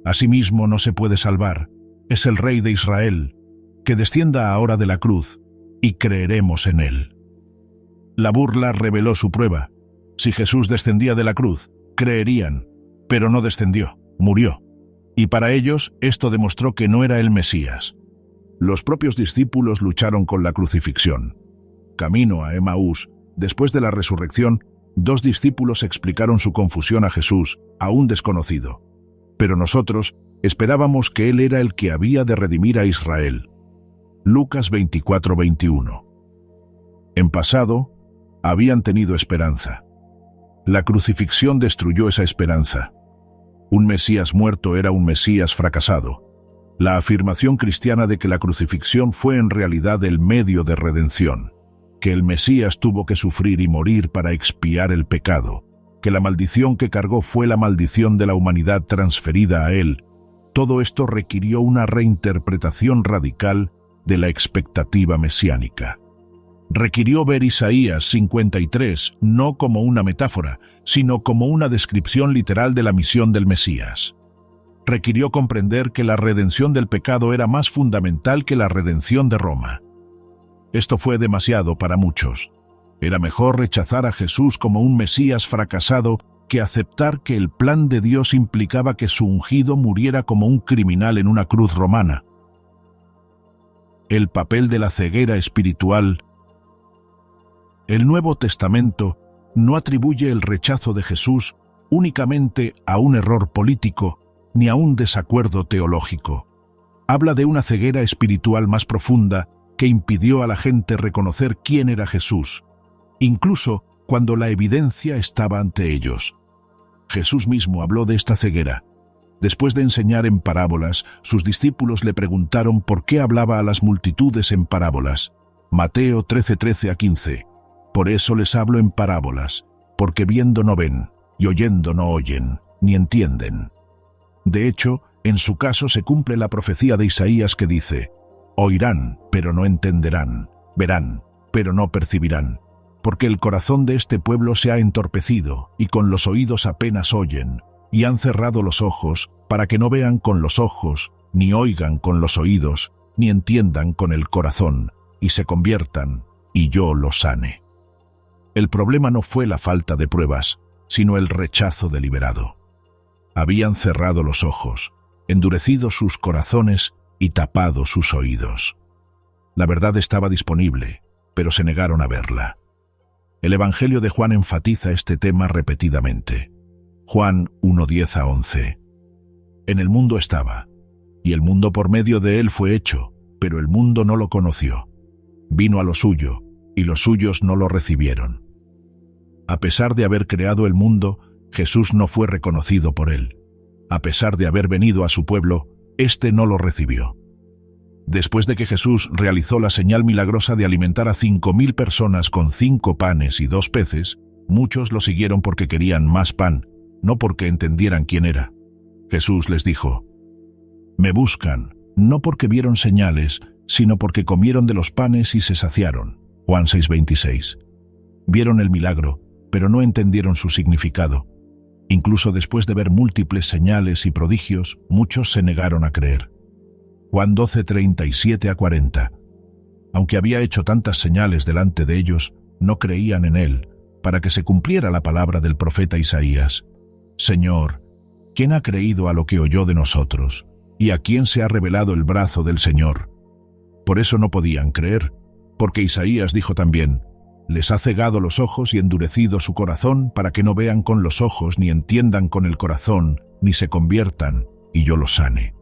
a sí mismo no se puede salvar, es el Rey de Israel, que descienda ahora de la cruz, y creeremos en él. La burla reveló su prueba. Si Jesús descendía de la cruz, creerían, pero no descendió, murió. Y para ellos esto demostró que no era el Mesías. Los propios discípulos lucharon con la crucifixión. Camino a Emaús, después de la resurrección, 2 discípulos explicaron su confusión a Jesús, a un desconocido. Pero nosotros esperábamos que Él era el que había de redimir a Israel. Lucas 24:21. En pasado, habían tenido esperanza. La crucifixión destruyó esa esperanza. Un Mesías muerto era un Mesías fracasado. La afirmación cristiana de que la crucifixión fue en realidad el medio de redención, que el Mesías tuvo que sufrir y morir para expiar el pecado, que la maldición que cargó fue la maldición de la humanidad transferida a él, todo esto requirió una reinterpretación radical de la expectativa mesiánica. Requirió ver Isaías 53 no como una metáfora, sino como una descripción literal de la misión del Mesías. Requirió comprender que la redención del pecado era más fundamental que la redención de Roma. Esto fue demasiado para muchos. Era mejor rechazar a Jesús como un Mesías fracasado que aceptar que el plan de Dios implicaba que su ungido muriera como un criminal en una cruz romana. El papel de la ceguera espiritual. El Nuevo Testamento no atribuye el rechazo de Jesús únicamente a un error político ni a un desacuerdo teológico. Habla de una ceguera espiritual más profunda que impidió a la gente reconocer quién era Jesús, incluso cuando la evidencia estaba ante ellos. Jesús mismo habló de esta ceguera. Después de enseñar en parábolas, sus discípulos le preguntaron por qué hablaba a las multitudes en parábolas. Mateo 13:13-15. Por eso les hablo en parábolas, porque viendo no ven, y oyendo no oyen, ni entienden. De hecho, en su caso se cumple la profecía de Isaías que dice: oirán, pero no entenderán, verán, pero no percibirán, porque el corazón de este pueblo se ha entorpecido, y con los oídos apenas oyen, y han cerrado los ojos, para que no vean con los ojos, ni oigan con los oídos, ni entiendan con el corazón, y se conviertan, y yo los sane. El problema no fue la falta de pruebas, sino el rechazo deliberado. Habían cerrado los ojos, endurecido sus corazones y tapado sus oídos. La verdad estaba disponible, pero se negaron a verla. El Evangelio de Juan enfatiza este tema repetidamente. Juan 1:10-11. En el mundo estaba, y el mundo por medio de él fue hecho, pero el mundo no lo conoció. Vino a lo suyo, y los suyos no lo recibieron. A pesar de haber creado el mundo, Jesús no fue reconocido por él. A pesar de haber venido a su pueblo, éste no lo recibió. Después de que Jesús realizó la señal milagrosa de alimentar a 5.000 personas con 5 panes y 2 peces, muchos lo siguieron porque querían más pan, no porque entendieran quién era. Jesús les dijo: «Me buscan, no porque vieron señales, sino porque comieron de los panes y se saciaron». Juan 6:26. Vieron el milagro, pero no entendieron su significado. Incluso después de ver múltiples señales y prodigios, muchos se negaron a creer. Juan 12:37-40. Aunque había hecho tantas señales delante de ellos, no creían en él, para que se cumpliera la palabra del profeta Isaías: «Señor, ¿quién ha creído a lo que oyó de nosotros? ¿Y a quién se ha revelado el brazo del Señor?». Por eso no podían creer, porque Isaías dijo también: «Les ha cegado los ojos y endurecido su corazón, para que no vean con los ojos, ni entiendan con el corazón, ni se conviertan, y yo los sane».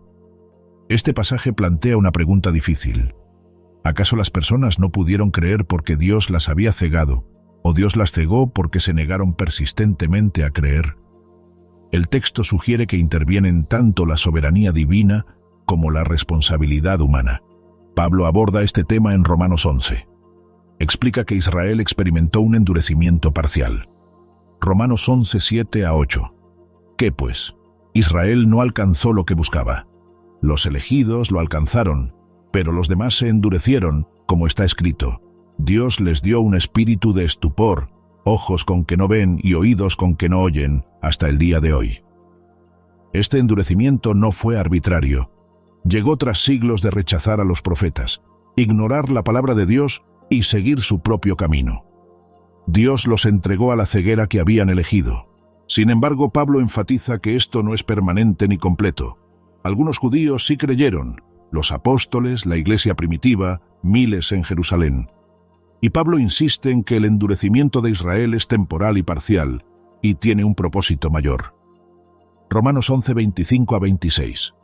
Este pasaje plantea una pregunta difícil. ¿Acaso las personas no pudieron creer porque Dios las había cegado, o Dios las cegó porque se negaron persistentemente a creer? El texto sugiere que intervienen tanto la soberanía divina como la responsabilidad humana. Pablo aborda este tema en Romanos 11. Explica que Israel experimentó un endurecimiento parcial. Romanos 11:7-8. ¿Qué pues? Israel no alcanzó lo que buscaba. Los elegidos lo alcanzaron, pero los demás se endurecieron, como está escrito: «Dios les dio un espíritu de estupor, ojos con que no ven y oídos con que no oyen, hasta el día de hoy». Este endurecimiento no fue arbitrario. Llegó tras siglos de rechazar a los profetas, ignorar la palabra de Dios y seguir su propio camino. Dios los entregó a la ceguera que habían elegido. Sin embargo, Pablo enfatiza que esto no es permanente ni completo. Algunos judíos sí creyeron, los apóstoles, la iglesia primitiva, miles en Jerusalén. Y Pablo insiste en que el endurecimiento de Israel es temporal y parcial, y tiene un propósito mayor. Romanos 11:25-26.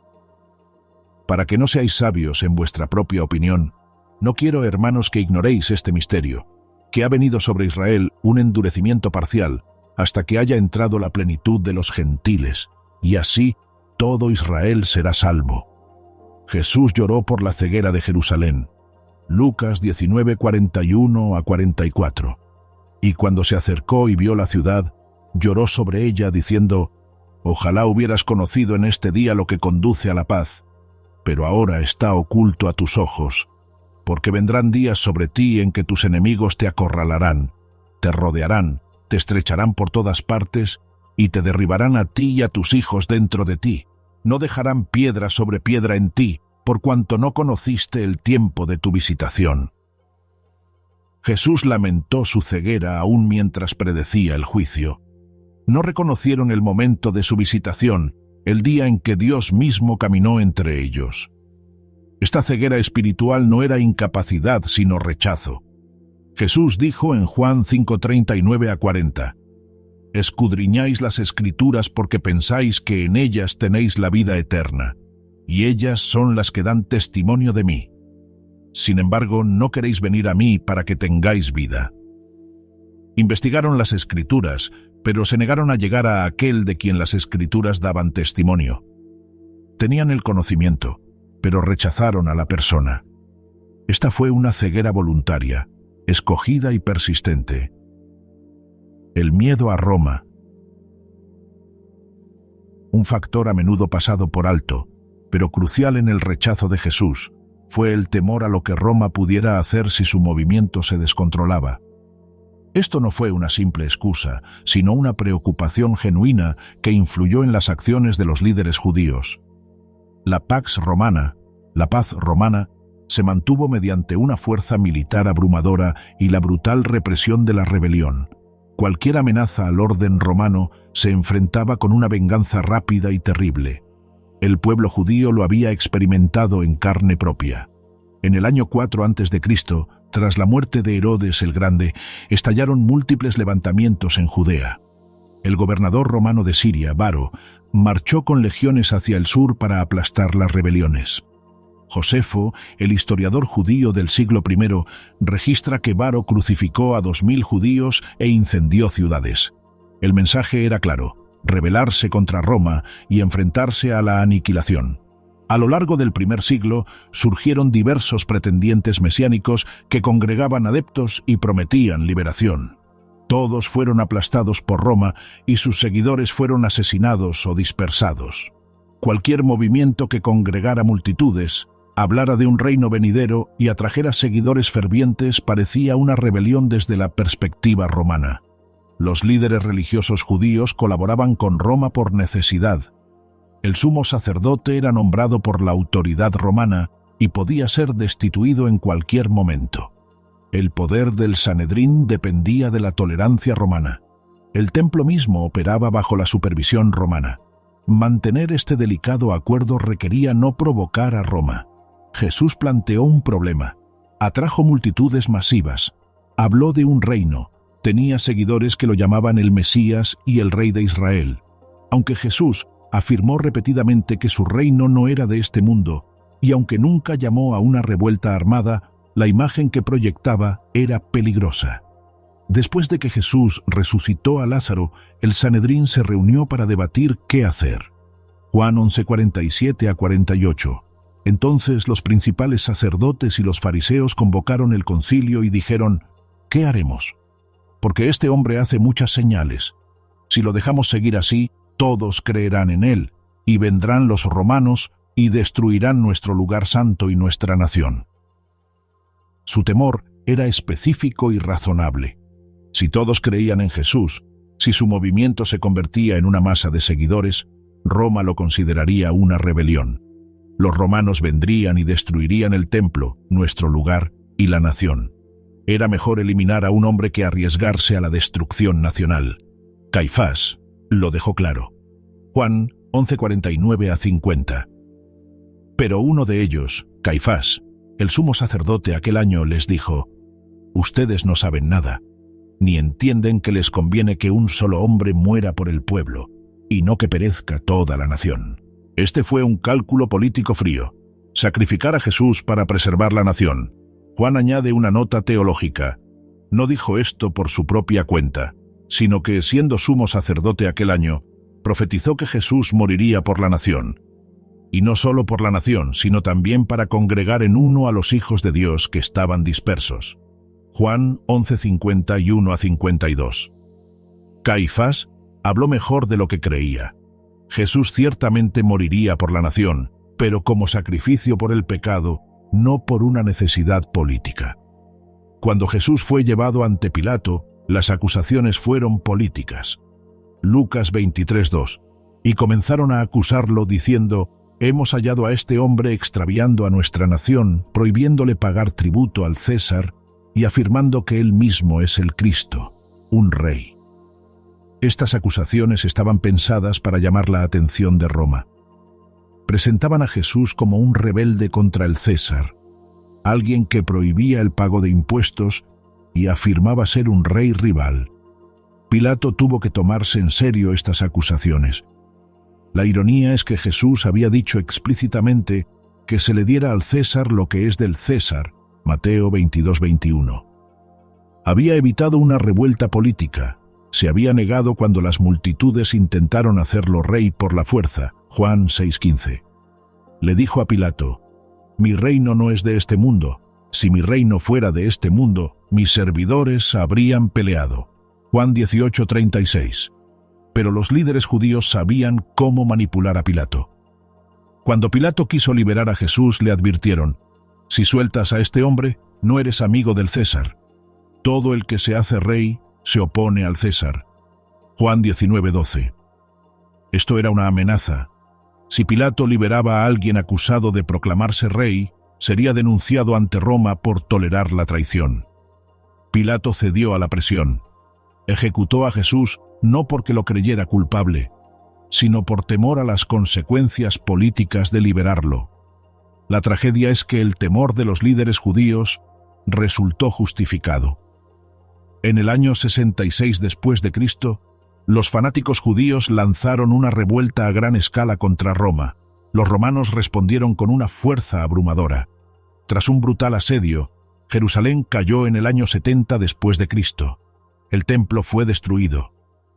Para que no seáis sabios en vuestra propia opinión, no quiero, hermanos, que ignoréis este misterio, que ha venido sobre Israel un endurecimiento parcial, hasta que haya entrado la plenitud de los gentiles, y así todo Israel será salvo. Jesús lloró por la ceguera de Jerusalén. Lucas 19:41-44. Y cuando se acercó y vio la ciudad, lloró sobre ella, diciendo: «Ojalá hubieras conocido en este día lo que conduce a la paz, pero ahora está oculto a tus ojos, porque vendrán días sobre ti en que tus enemigos te acorralarán, te rodearán, te estrecharán por todas partes, y te derribarán a ti y a tus hijos dentro de ti. No dejarán piedra sobre piedra en ti, por cuanto no conociste el tiempo de tu visitación». Jesús lamentó su ceguera aún mientras predecía el juicio. No reconocieron el momento de su visitación, el día en que Dios mismo caminó entre ellos. Esta ceguera espiritual no era incapacidad, sino rechazo. Jesús dijo en Juan 5:39-40, «Escudriñáis las Escrituras porque pensáis que en ellas tenéis la vida eterna, y ellas son las que dan testimonio de mí. Sin embargo, no queréis venir a mí para que tengáis vida». Investigaron las Escrituras, pero se negaron a llegar a aquel de quien las Escrituras daban testimonio. Tenían el conocimiento, pero rechazaron a la persona. Esta fue una ceguera voluntaria, escogida y persistente. El miedo a Roma. Un factor a menudo pasado por alto, pero crucial en el rechazo de Jesús, fue el temor a lo que Roma pudiera hacer si su movimiento se descontrolaba. Esto no fue una simple excusa, sino una preocupación genuina que influyó en las acciones de los líderes judíos. La Pax Romana, la paz romana, se mantuvo mediante una fuerza militar abrumadora y la brutal represión de la rebelión. Cualquier amenaza al orden romano se enfrentaba con una venganza rápida y terrible. El pueblo judío lo había experimentado en carne propia. En el año 4 a.C., tras la muerte de Herodes el Grande, estallaron múltiples levantamientos en Judea. El gobernador romano de Siria, Varo, marchó con legiones hacia el sur para aplastar las rebeliones. Josefo, el historiador judío del siglo I, registra que Varo crucificó a 2000 judíos e incendió ciudades. El mensaje era claro: rebelarse contra Roma y enfrentarse a la aniquilación. A lo largo del primer siglo surgieron diversos pretendientes mesiánicos que congregaban adeptos y prometían liberación. Todos fueron aplastados por Roma y sus seguidores fueron asesinados o dispersados. Cualquier movimiento que congregara multitudes, hablara de un reino venidero y atrajera seguidores fervientes parecía una rebelión desde la perspectiva romana. Los líderes religiosos judíos colaboraban con Roma por necesidad. El sumo sacerdote era nombrado por la autoridad romana y podía ser destituido en cualquier momento. El poder del Sanedrín dependía de la tolerancia romana. El templo mismo operaba bajo la supervisión romana. Mantener este delicado acuerdo requería no provocar a Roma. Jesús planteó un problema. Atrajo multitudes masivas. Habló de un reino. Tenía seguidores que lo llamaban el Mesías y el Rey de Israel. Aunque Jesús afirmó repetidamente que su reino no era de este mundo, y aunque nunca llamó a una revuelta armada, la imagen que proyectaba era peligrosa. Después de que Jesús resucitó a Lázaro, el Sanedrín se reunió para debatir qué hacer. Juan 11:47-48. Entonces los principales sacerdotes y los fariseos convocaron el concilio y dijeron: ¿qué haremos? Porque este hombre hace muchas señales. Si lo dejamos seguir así, todos creerán en él, y vendrán los romanos y destruirán nuestro lugar santo y nuestra nación. Su temor era específico y razonable. Si todos creían en Jesús, si su movimiento se convertía en una masa de seguidores, Roma lo consideraría una rebelión. Los romanos vendrían y destruirían el templo, nuestro lugar y la nación. Era mejor eliminar a un hombre que arriesgarse a la destrucción nacional. Caifás lo dejó claro. Juan 11:49-50. Pero uno de ellos, Caifás, el sumo sacerdote aquel año, les dijo: ustedes no saben nada, ni entienden que les conviene que un solo hombre muera por el pueblo, y no que perezca toda la nación. Este fue un cálculo político frío: sacrificar a Jesús para preservar la nación. Juan añade una nota teológica: no dijo esto por su propia cuenta, sino que, siendo sumo sacerdote aquel año, profetizó que Jesús moriría por la nación. Y no solo por la nación, sino también para congregar en uno a los hijos de Dios que estaban dispersos. Juan 11:51-52. Caifás habló mejor de lo que creía. Jesús ciertamente moriría por la nación, pero como sacrificio por el pecado, no por una necesidad política. Cuando Jesús fue llevado ante Pilato, las acusaciones fueron políticas. Lucas 23:2. Y comenzaron a acusarlo diciendo: hemos hallado a este hombre extraviando a nuestra nación, prohibiéndole pagar tributo al César y afirmando que él mismo es el Cristo, un rey. Estas acusaciones estaban pensadas para llamar la atención de Roma. Presentaban a Jesús como un rebelde contra el César, alguien que prohibía el pago de impuestos y afirmaba ser un rey rival. Pilato tuvo que tomarse en serio estas acusaciones. La ironía es que Jesús había dicho explícitamente que se le diera al César lo que es del César, Mateo 22:21. Había evitado una revuelta política. Se había negado cuando las multitudes intentaron hacerlo rey por la fuerza, Juan 6:15. Le dijo a Pilato: mi reino no es de este mundo. Si mi reino fuera de este mundo, mis servidores habrían peleado. Juan 18:36. Pero los líderes judíos sabían cómo manipular a Pilato. Cuando Pilato quiso liberar a Jesús, le advirtieron: si sueltas a este hombre, no eres amigo del César. Todo el que se hace rey se opone al César. Juan 19:12. Esto era una amenaza. Si Pilato liberaba a alguien acusado de proclamarse rey, sería denunciado ante Roma por tolerar la traición. Pilato cedió a la presión. Ejecutó a Jesús no porque lo creyera culpable, sino por temor a las consecuencias políticas de liberarlo. La tragedia es que el temor de los líderes judíos resultó justificado. En el año 66 después de Cristo, los fanáticos judíos lanzaron una revuelta a gran escala contra Roma. Los romanos respondieron con una fuerza abrumadora. Tras un brutal asedio, Jerusalén cayó en el año 70 después de Cristo. El templo fue destruido.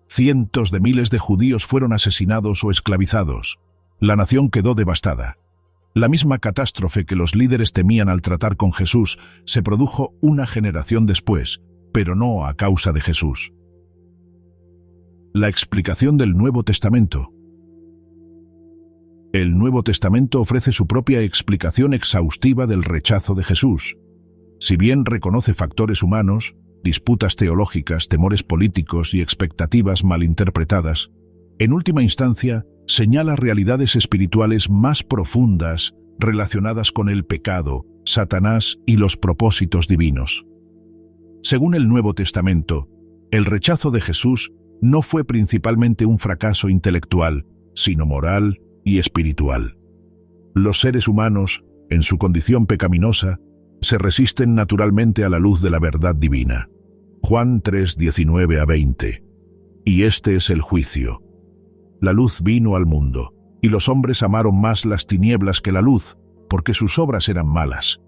Cientos de miles de judíos fueron asesinados o esclavizados. La nación quedó devastada. La misma catástrofe que los líderes temían al tratar con Jesús se produjo una generación después, pero no a causa de Jesús. La explicación del Nuevo Testamento. El Nuevo Testamento ofrece su propia explicación exhaustiva del rechazo de Jesús. Si bien reconoce factores humanos, disputas teológicas, temores políticos y expectativas malinterpretadas, en última instancia señala realidades espirituales más profundas relacionadas con el pecado, Satanás y los propósitos divinos. Según el Nuevo Testamento, el rechazo de Jesús no fue principalmente un fracaso intelectual, sino moral y espiritual. Los seres humanos, en su condición pecaminosa, se resisten naturalmente a la luz de la verdad divina. Juan 3, 19-20. Y este es el juicio. La luz vino al mundo, y los hombres amaron más las tinieblas que la luz, porque sus obras eran malas.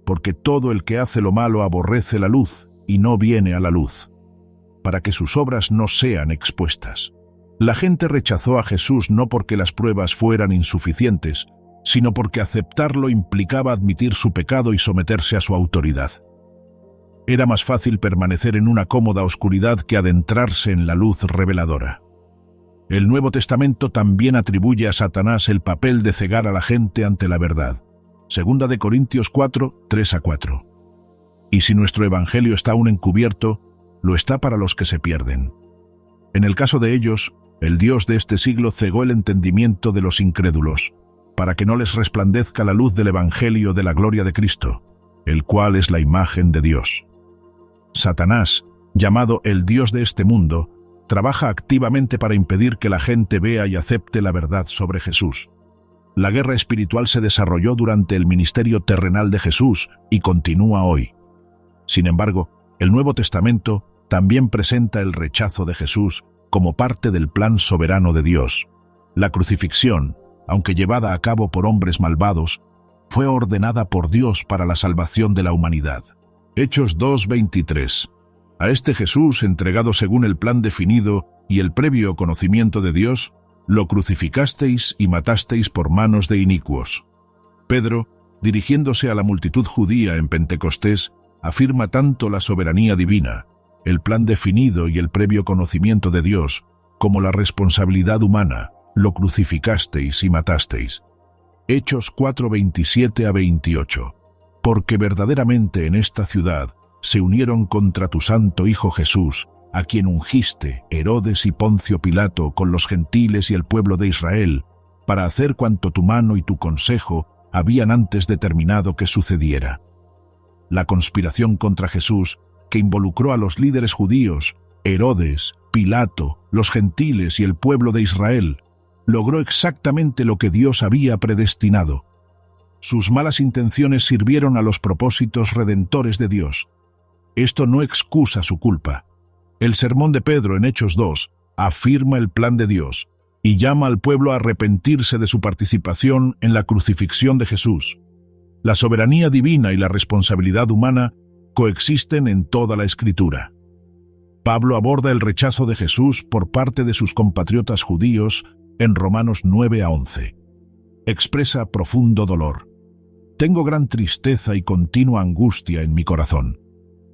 Porque todo el que hace lo malo aborrece la luz, y no viene a la luz, para que sus obras no sean expuestas. La gente rechazó a Jesús no porque las pruebas fueran insuficientes, sino porque aceptarlo implicaba admitir su pecado y someterse a su autoridad. Era más fácil permanecer en una cómoda oscuridad que adentrarse en la luz reveladora. El Nuevo Testamento también atribuye a Satanás el papel de cegar a la gente ante la verdad. 2 Corintios 4, 3-4. Y si nuestro evangelio está aún encubierto, lo está para los que se pierden. En el caso de ellos, el Dios de este siglo cegó el entendimiento de los incrédulos, para que no les resplandezca la luz del evangelio de la gloria de Cristo, el cual es la imagen de Dios. Satanás, llamado el Dios de este mundo, trabaja activamente para impedir que la gente vea y acepte la verdad sobre Jesús. La guerra espiritual se desarrolló durante el ministerio terrenal de Jesús y continúa hoy. Sin embargo, el Nuevo Testamento también presenta el rechazo de Jesús como parte del plan soberano de Dios. La crucifixión, aunque llevada a cabo por hombres malvados, fue ordenada por Dios para la salvación de la humanidad. Hechos 2:23. A este Jesús, entregado según el plan definido y el previo conocimiento de Dios, lo crucificasteis y matasteis por manos de inicuos. Pedro, dirigiéndose a la multitud judía en Pentecostés, afirma tanto la soberanía divina, el plan definido y el previo conocimiento de Dios, como la responsabilidad humana, lo crucificasteis y matasteis. Hechos 4:27-28. Porque verdaderamente en esta ciudad se unieron contra tu santo Hijo Jesús, a quien ungiste Herodes y Poncio Pilato con los gentiles y el pueblo de Israel, para hacer cuanto tu mano y tu consejo habían antes determinado que sucediera. La conspiración contra Jesús, que involucró a los líderes judíos, Herodes, Pilato, los gentiles y el pueblo de Israel, logró exactamente lo que Dios había predestinado. Sus malas intenciones sirvieron a los propósitos redentores de Dios. Esto no excusa su culpa. El sermón de Pedro en Hechos 2 afirma el plan de Dios y llama al pueblo a arrepentirse de su participación en la crucifixión de Jesús. La soberanía divina y la responsabilidad humana coexisten en toda la Escritura. Pablo aborda el rechazo de Jesús por parte de sus compatriotas judíos en Romanos 9-11. Expresa profundo dolor. Tengo gran tristeza y continua angustia en mi corazón,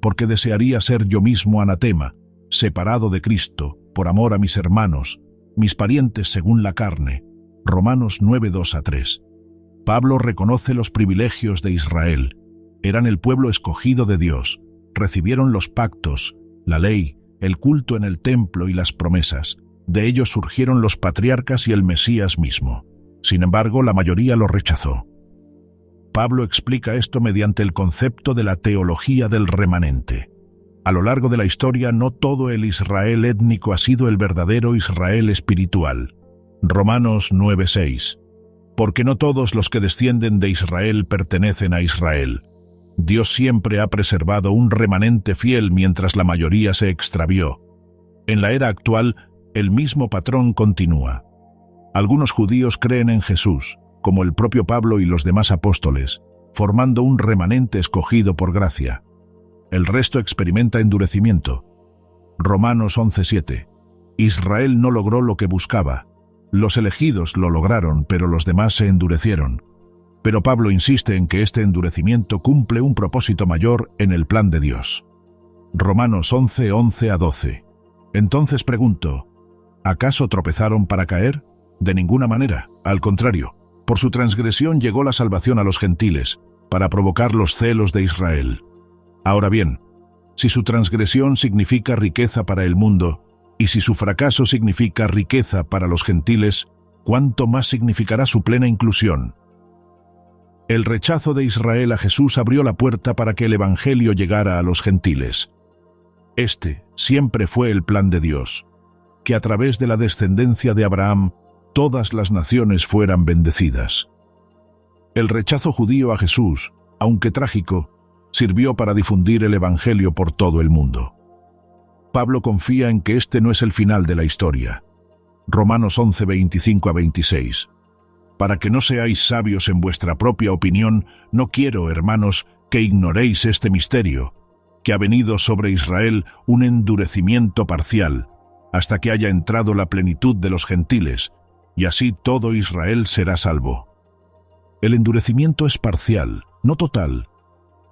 porque desearía ser yo mismo anatema, separado de Cristo, por amor a mis hermanos, mis parientes según la carne. Romanos 9:2-3. Pablo reconoce los privilegios de Israel. Eran el pueblo escogido de Dios, recibieron los pactos, la ley, el culto en el templo y las promesas. De ellos surgieron los patriarcas y el Mesías mismo. Sin embargo, la mayoría lo rechazó. Pablo explica esto mediante el concepto de la teología del remanente. A lo largo de la historia, no todo el Israel étnico ha sido el verdadero Israel espiritual. Romanos 9:6. Porque no todos los que descienden de Israel pertenecen a Israel. Dios siempre ha preservado un remanente fiel mientras la mayoría se extravió. En la era actual, el mismo patrón continúa. Algunos judíos creen en Jesús, como el propio Pablo y los demás apóstoles, formando un remanente escogido por gracia. El resto experimenta endurecimiento. Romanos 11:7. Israel no logró lo que buscaba. Los elegidos lo lograron, pero los demás se endurecieron. Pero Pablo insiste en que este endurecimiento cumple un propósito mayor en el plan de Dios. Romanos 11:11-12. Entonces pregunto, ¿acaso tropezaron para caer? De ninguna manera, al contrario. Por su transgresión llegó la salvación a los gentiles, para provocar los celos de Israel. Ahora bien, si su transgresión significa riqueza para el mundo, y si su fracaso significa riqueza para los gentiles, ¿cuánto más significará su plena inclusión? El rechazo de Israel a Jesús abrió la puerta para que el Evangelio llegara a los gentiles. Este siempre fue el plan de Dios, que a través de la descendencia de Abraham, todas las naciones fueran bendecidas. El rechazo judío a Jesús, aunque trágico, sirvió para difundir el Evangelio por todo el mundo. Pablo confía en que este no es el final de la historia. Romanos 11:25-26. Para que no seáis sabios en vuestra propia opinión, no quiero, hermanos, que ignoréis este misterio, que ha venido sobre Israel un endurecimiento parcial, hasta que haya entrado la plenitud de los gentiles, y así todo Israel será salvo. El endurecimiento es parcial, no total.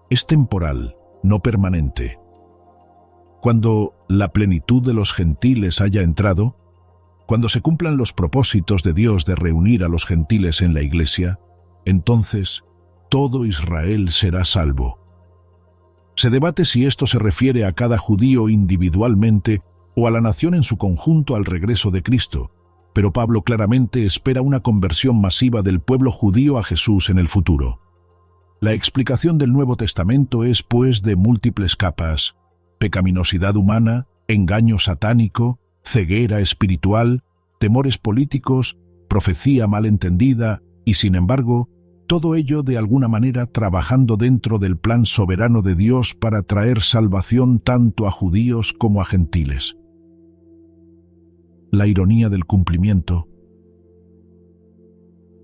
Es temporal, no permanente. Cuando la plenitud de los gentiles haya entrado, cuando se cumplan los propósitos de Dios de reunir a los gentiles en la Iglesia, entonces todo Israel será salvo. Se debate si esto se refiere a cada judío individualmente o a la nación en su conjunto al regreso de Cristo, pero Pablo claramente espera una conversión masiva del pueblo judío a Jesús en el futuro. La explicación del Nuevo Testamento es, pues, de múltiples capas: pecaminosidad humana, engaño satánico, ceguera espiritual, temores políticos, profecía mal entendida y, sin embargo, todo ello de alguna manera trabajando dentro del plan soberano de Dios para traer salvación tanto a judíos como a gentiles. La ironía del cumplimiento.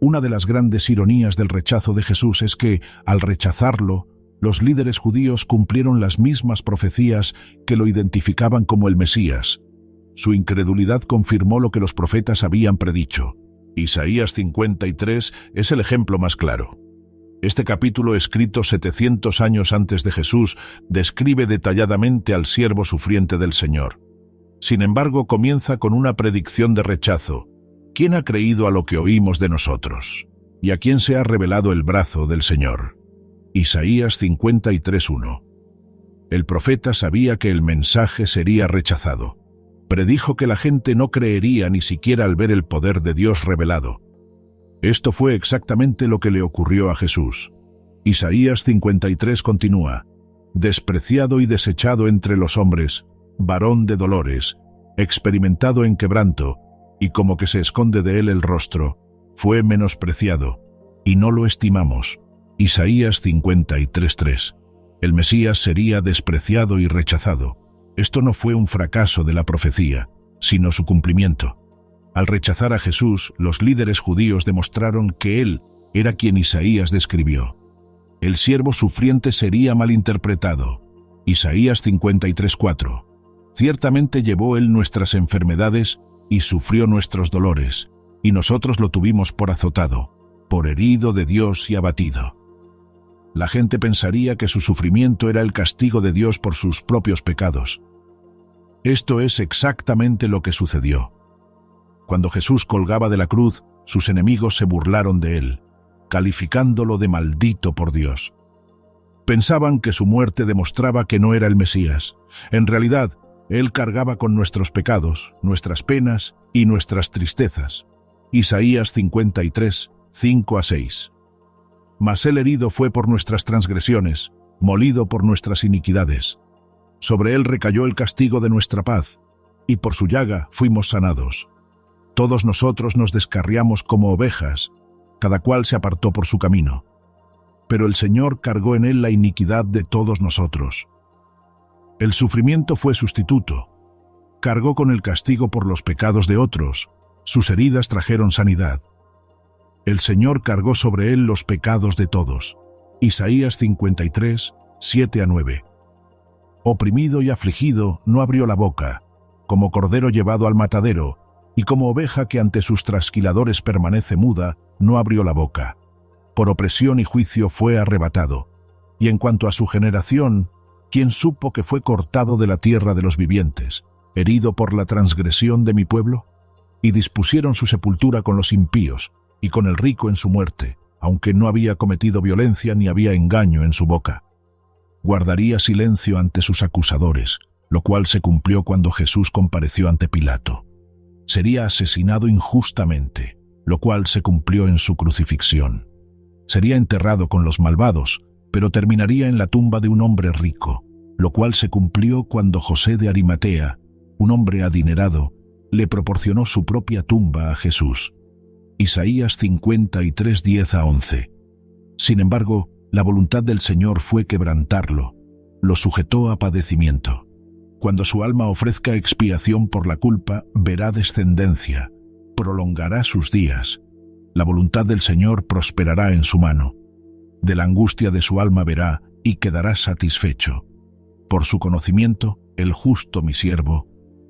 Una de las grandes ironías del rechazo de Jesús es que, al rechazarlo, los líderes judíos cumplieron las mismas profecías que lo identificaban como el Mesías. Su incredulidad confirmó lo que los profetas habían predicho. Isaías 53 es el ejemplo más claro. Este capítulo, escrito 700 años antes de Jesús, describe detalladamente al siervo sufriente del Señor. Sin embargo, comienza con una predicción de rechazo. ¿Quién ha creído a lo que oímos de nosotros? ¿Y a quién se ha revelado el brazo del Señor? Isaías 53:1. El profeta sabía que el mensaje sería rechazado. Predijo que la gente no creería ni siquiera al ver el poder de Dios revelado. Esto fue exactamente lo que le ocurrió a Jesús. Isaías 53 continúa: despreciado y desechado entre los hombres, varón de dolores, experimentado en quebranto, y como que se esconde de él el rostro, fue menospreciado, y no lo estimamos. Isaías 53:3. El Mesías sería despreciado y rechazado. Esto no fue un fracaso de la profecía, sino su cumplimiento. Al rechazar a Jesús, los líderes judíos demostraron que Él era quien Isaías describió. El siervo sufriente sería malinterpretado. Isaías 53:4. Ciertamente llevó Él nuestras enfermedades y sufrió nuestros dolores, y nosotros lo tuvimos por azotado, por herido de Dios y abatido. La gente pensaría que su sufrimiento era el castigo de Dios por sus propios pecados. Esto es exactamente lo que sucedió. Cuando Jesús colgaba de la cruz, sus enemigos se burlaron de él, calificándolo de maldito por Dios. Pensaban que su muerte demostraba que no era el Mesías. En realidad, él cargaba con nuestros pecados, nuestras penas y nuestras tristezas. Isaías 53, 5-6. Mas él herido fue por nuestras transgresiones, molido por nuestras iniquidades. Sobre él recayó el castigo de nuestra paz, y por su llaga fuimos sanados. Todos nosotros nos descarriamos como ovejas, cada cual se apartó por su camino. Pero el Señor cargó en él la iniquidad de todos nosotros. El sufrimiento fue sustituto. Cargó con el castigo por los pecados de otros. Sus heridas trajeron sanidad. El Señor cargó sobre él los pecados de todos. Isaías 53, 7-9. Oprimido y afligido, no abrió la boca, como cordero llevado al matadero, y como oveja que ante sus trasquiladores permanece muda, no abrió la boca. Por opresión y juicio fue arrebatado. Y en cuanto a su generación, ¿quién supo que fue cortado de la tierra de los vivientes, herido por la transgresión de mi pueblo? Y dispusieron su sepultura con los impíos, y con el rico en su muerte, aunque no había cometido violencia ni había engaño en su boca. Guardaría silencio ante sus acusadores, lo cual se cumplió cuando Jesús compareció ante Pilato. Sería asesinado injustamente, lo cual se cumplió en su crucifixión. Sería enterrado con los malvados, pero terminaría en la tumba de un hombre rico, lo cual se cumplió cuando José de Arimatea, un hombre adinerado, le proporcionó su propia tumba a Jesús. Isaías 53, 10-11. Sin embargo, la voluntad del Señor fue quebrantarlo, lo sujetó a padecimiento. Cuando su alma ofrezca expiación por la culpa, verá descendencia, prolongará sus días. La voluntad del Señor prosperará en su mano. De la angustia de su alma verá y quedará satisfecho. Por su conocimiento, el justo, mi siervo,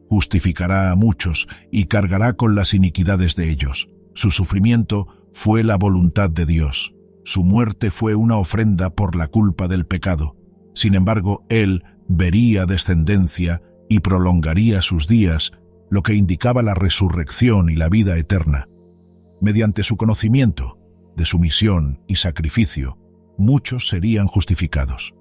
justificará a muchos y cargará con las iniquidades de ellos. Su sufrimiento fue la voluntad de Dios. Su muerte fue una ofrenda por la culpa del pecado. Sin embargo, él vería descendencia y prolongaría sus días, lo que indicaba la resurrección y la vida eterna. Mediante su conocimiento, de su misión y sacrificio, muchos serían justificados.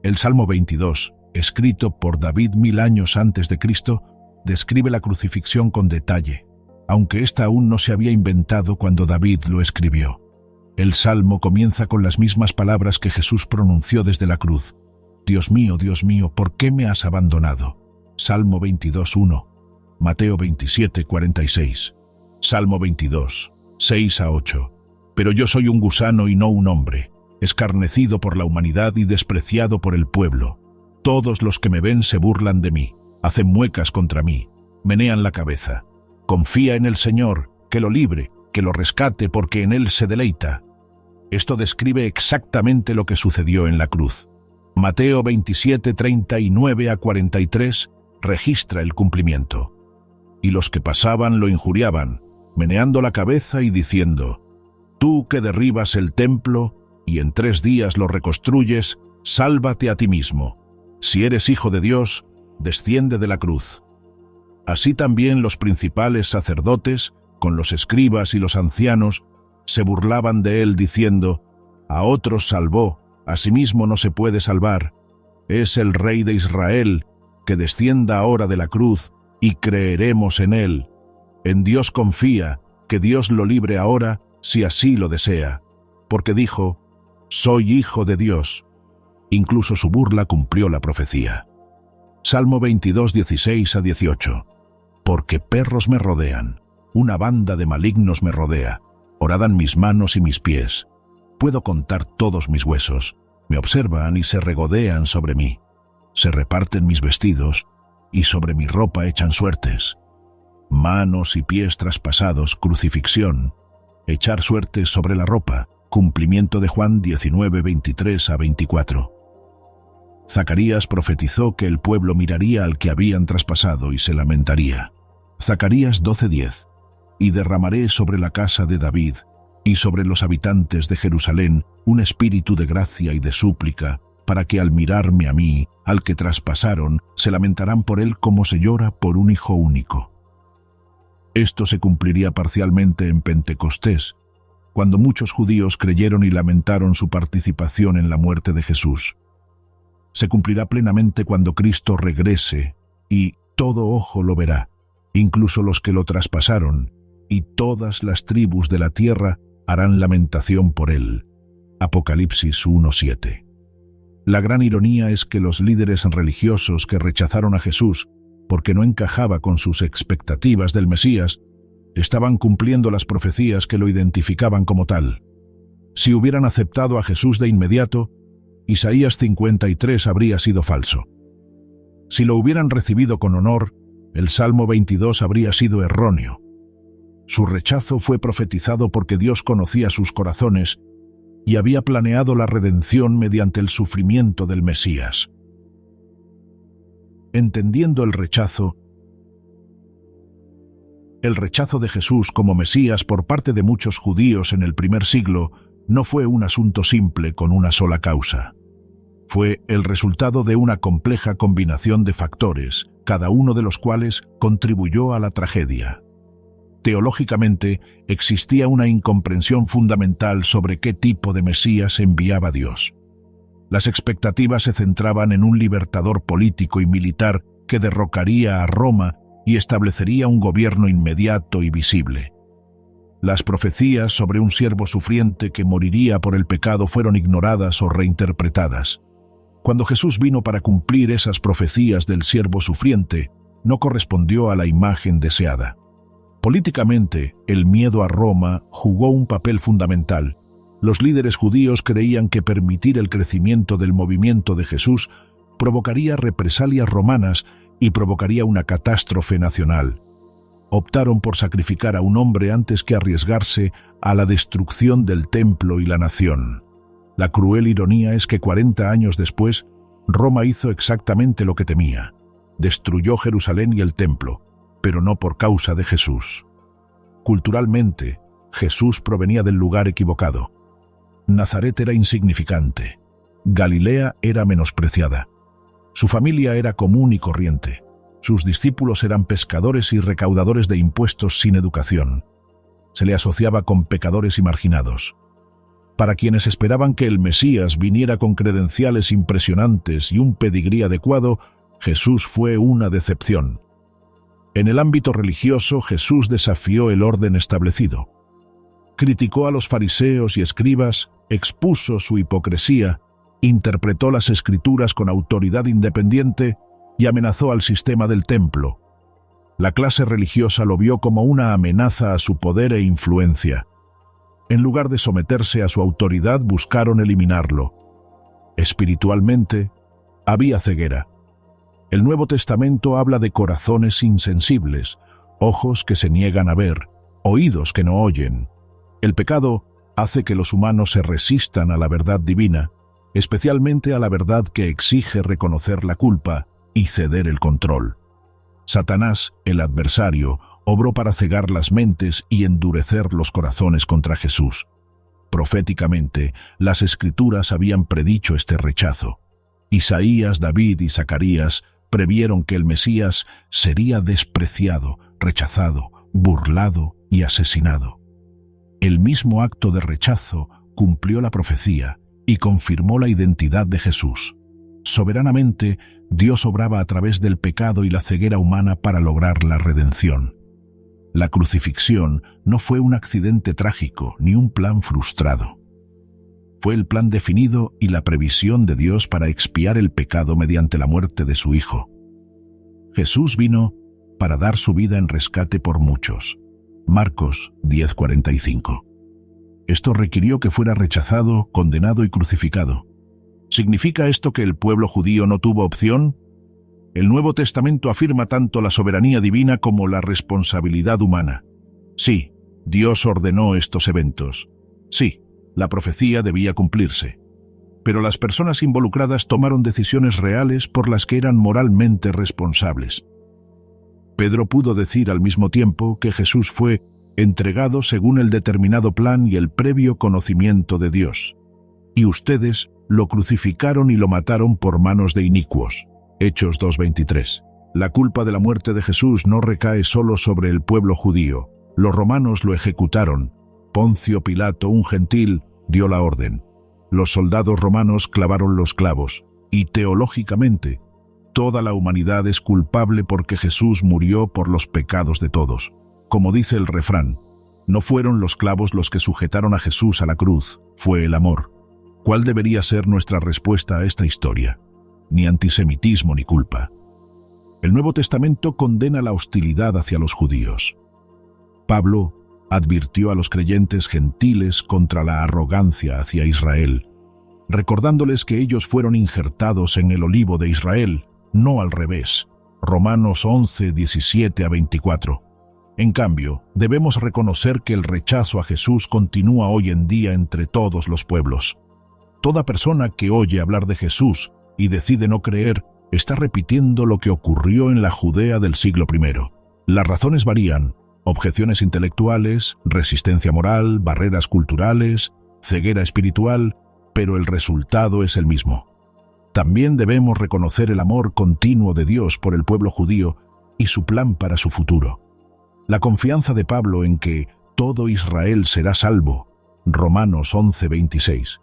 El Salmo 22, escrito por David 1000 años antes de Cristo, describe la crucifixión con detalle, aunque ésta aún no se había inventado cuando David lo escribió. El Salmo comienza con las mismas palabras que Jesús pronunció desde la cruz. Dios mío, ¿por qué me has abandonado? Salmo 22, 1. Mateo 27, 46. Salmo 22, 6-8. Pero yo soy un gusano y no un hombre, escarnecido por la humanidad y despreciado por el pueblo. Todos los que me ven se burlan de mí, hacen muecas contra mí, menean la cabeza. Confía en el Señor, que lo libre, que lo rescate, porque en él se deleita. Esto describe exactamente lo que sucedió en la cruz. Mateo 27, 39-43 registra el cumplimiento. Y los que pasaban lo injuriaban, meneando la cabeza y diciendo: Tú que derribas el templo y en 3 días lo reconstruyes, sálvate a ti mismo. Si eres hijo de Dios, desciende de la cruz. Así también los principales sacerdotes, con los escribas y los ancianos, se burlaban de él diciendo: A otros salvó, a sí mismo no se puede salvar. Es el Rey de Israel, que descienda ahora de la cruz, y creeremos en él. En Dios confía, que Dios lo libre ahora, si así lo desea. Porque dijo: Soy hijo de Dios. Incluso su burla cumplió la profecía. Salmo 22, 16-18. Porque perros me rodean, una banda de malignos me rodea. Horadan mis manos y mis pies. Puedo contar todos mis huesos. Me observan y se regodean sobre mí. Se reparten mis vestidos y sobre mi ropa echan suertes. Manos y pies traspasados, crucifixión. Echar suertes sobre la ropa, cumplimiento de Juan 19, 23-24. Zacarías profetizó que el pueblo miraría al que habían traspasado y se lamentaría. Zacarías 12:10. Y derramaré sobre la casa de David y sobre los habitantes de Jerusalén un espíritu de gracia y de súplica, para que al mirarme a mí, al que traspasaron, se lamentarán por él como se llora por un hijo único. Esto se cumpliría parcialmente en Pentecostés, cuando muchos judíos creyeron y lamentaron su participación en la muerte de Jesús. Se cumplirá plenamente cuando Cristo regrese, y todo ojo lo verá, incluso los que lo traspasaron, y todas las tribus de la tierra harán lamentación por él. Apocalipsis 1:7. La gran ironía es que los líderes religiosos que rechazaron a Jesús porque no encajaba con sus expectativas del Mesías, estaban cumpliendo las profecías que lo identificaban como tal. Si hubieran aceptado a Jesús de inmediato, Isaías 53 habría sido falso. Si lo hubieran recibido con honor, el Salmo 22 habría sido erróneo. Su rechazo fue profetizado porque Dios conocía sus corazones y había planeado la redención mediante el sufrimiento del Mesías. Entendiendo el rechazo de Jesús como Mesías por parte de muchos judíos en el primer siglo no fue un asunto simple con una sola causa. Fue el resultado de una compleja combinación de factores, cada uno de los cuales contribuyó a la tragedia. Teológicamente, existía una incomprensión fundamental sobre qué tipo de Mesías enviaba Dios. Las expectativas se centraban en un libertador político y militar que derrocaría a Roma y establecería un gobierno inmediato y visible. Las profecías sobre un siervo sufriente que moriría por el pecado fueron ignoradas o reinterpretadas. Cuando Jesús vino para cumplir esas profecías del siervo sufriente, no correspondió a la imagen deseada. Políticamente, el miedo a Roma jugó un papel fundamental. Los líderes judíos creían que permitir el crecimiento del movimiento de Jesús provocaría represalias romanas y provocaría una catástrofe nacional. Optaron por sacrificar a un hombre antes que arriesgarse a la destrucción del templo y la nación. La cruel ironía es que 40 años después, Roma hizo exactamente lo que temía. Destruyó Jerusalén y el templo, pero no por causa de Jesús. Culturalmente, Jesús provenía del lugar equivocado. Nazaret era insignificante. Galilea era menospreciada. Su familia era común y corriente. Sus discípulos eran pescadores y recaudadores de impuestos sin educación. Se le asociaba con pecadores y marginados. Para quienes esperaban que el Mesías viniera con credenciales impresionantes y un pedigrí adecuado, Jesús fue una decepción. En el ámbito religioso, Jesús desafió el orden establecido. Criticó a los fariseos y escribas, expuso su hipocresía, interpretó las Escrituras con autoridad independiente y amenazó al sistema del templo. La clase religiosa lo vio como una amenaza a su poder e influencia. En lugar de someterse a su autoridad, buscaron eliminarlo. Espiritualmente, había ceguera. El Nuevo Testamento habla de corazones insensibles, ojos que se niegan a ver, oídos que no oyen. El pecado hace que los humanos se resistan a la verdad divina, especialmente a la verdad que exige reconocer la culpa y ceder el control. Satanás, el adversario, obró para cegar las mentes y endurecer los corazones contra Jesús. Proféticamente, las Escrituras habían predicho este rechazo. Isaías, David y Zacarías previeron que el Mesías sería despreciado, rechazado, burlado y asesinado. El mismo acto de rechazo cumplió la profecía y confirmó la identidad de Jesús. Soberanamente, Dios obraba a través del pecado y la ceguera humana para lograr la redención. La crucifixión no fue un accidente trágico ni un plan frustrado. Fue el plan definido y la previsión de Dios para expiar el pecado mediante la muerte de su Hijo. Jesús vino para dar su vida en rescate por muchos. Marcos 10:45. Esto requirió que fuera rechazado, condenado y crucificado. ¿Significa esto que el pueblo judío no tuvo opción? El Nuevo Testamento afirma tanto la soberanía divina como la responsabilidad humana. Sí, Dios ordenó estos eventos. Sí, la profecía debía cumplirse. Pero las personas involucradas tomaron decisiones reales por las que eran moralmente responsables. Pedro pudo decir al mismo tiempo que Jesús fue entregado según el determinado plan y el previo conocimiento de Dios. Y ustedes lo crucificaron y lo mataron por manos de inicuos. Hechos 2:23. La culpa de la muerte de Jesús no recae solo sobre el pueblo judío. Los romanos lo ejecutaron. Poncio Pilato, un gentil, dio la orden. Los soldados romanos clavaron los clavos. Y teológicamente, toda la humanidad es culpable porque Jesús murió por los pecados de todos. Como dice el refrán, no fueron los clavos los que sujetaron a Jesús a la cruz, fue el amor. ¿Cuál debería ser nuestra respuesta a esta historia? Ni antisemitismo ni culpa. El Nuevo Testamento condena la hostilidad hacia los judíos. Pablo advirtió a los creyentes gentiles contra la arrogancia hacia Israel, recordándoles que ellos fueron injertados en el olivo de Israel, no al revés. Romanos 11, 17 a 24. En cambio, debemos reconocer que el rechazo a Jesús continúa hoy en día entre todos los pueblos. Toda persona que oye hablar de Jesús y decide no creer, está repitiendo lo que ocurrió en la Judea del siglo I. Las razones varían: objeciones intelectuales, resistencia moral, barreras culturales, ceguera espiritual, pero el resultado es el mismo. También debemos reconocer el amor continuo de Dios por el pueblo judío y su plan para su futuro. La confianza de Pablo en que todo Israel será salvo, Romanos 11, 26,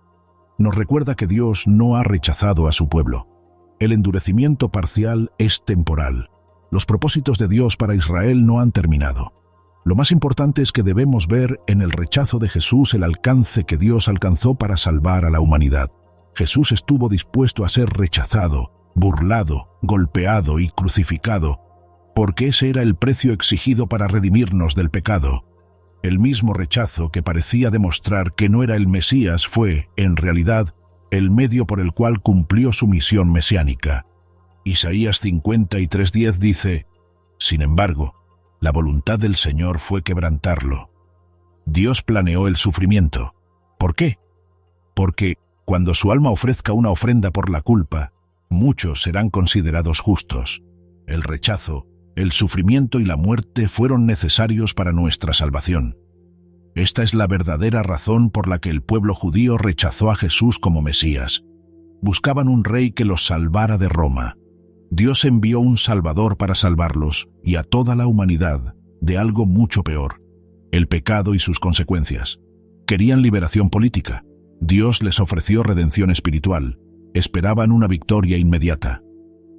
nos recuerda que Dios no ha rechazado a su pueblo. El endurecimiento parcial es temporal. Los propósitos de Dios para Israel no han terminado. Lo más importante es que debemos ver en el rechazo de Jesús el alcance que Dios alcanzó para salvar a la humanidad. Jesús estuvo dispuesto a ser rechazado, burlado, golpeado y crucificado, porque ese era el precio exigido para redimirnos del pecado. El mismo rechazo que parecía demostrar que no era el Mesías fue, en realidad, el medio por el cual cumplió su misión mesiánica. Isaías 53:10 dice: «Sin embargo, la voluntad del Señor fue quebrantarlo». Dios planeó el sufrimiento. ¿Por qué? Porque cuando su alma ofrezca una ofrenda por la culpa, muchos serán considerados justos. El rechazo, el sufrimiento y la muerte fueron necesarios para nuestra salvación. Esta es la verdadera razón por la que el pueblo judío rechazó a Jesús como Mesías. Buscaban un rey que los salvara de Roma. Dios envió un Salvador para salvarlos y a toda la humanidad de algo mucho peor: el pecado y sus consecuencias. Querían liberación política. Dios les ofreció redención espiritual. Esperaban una victoria inmediata.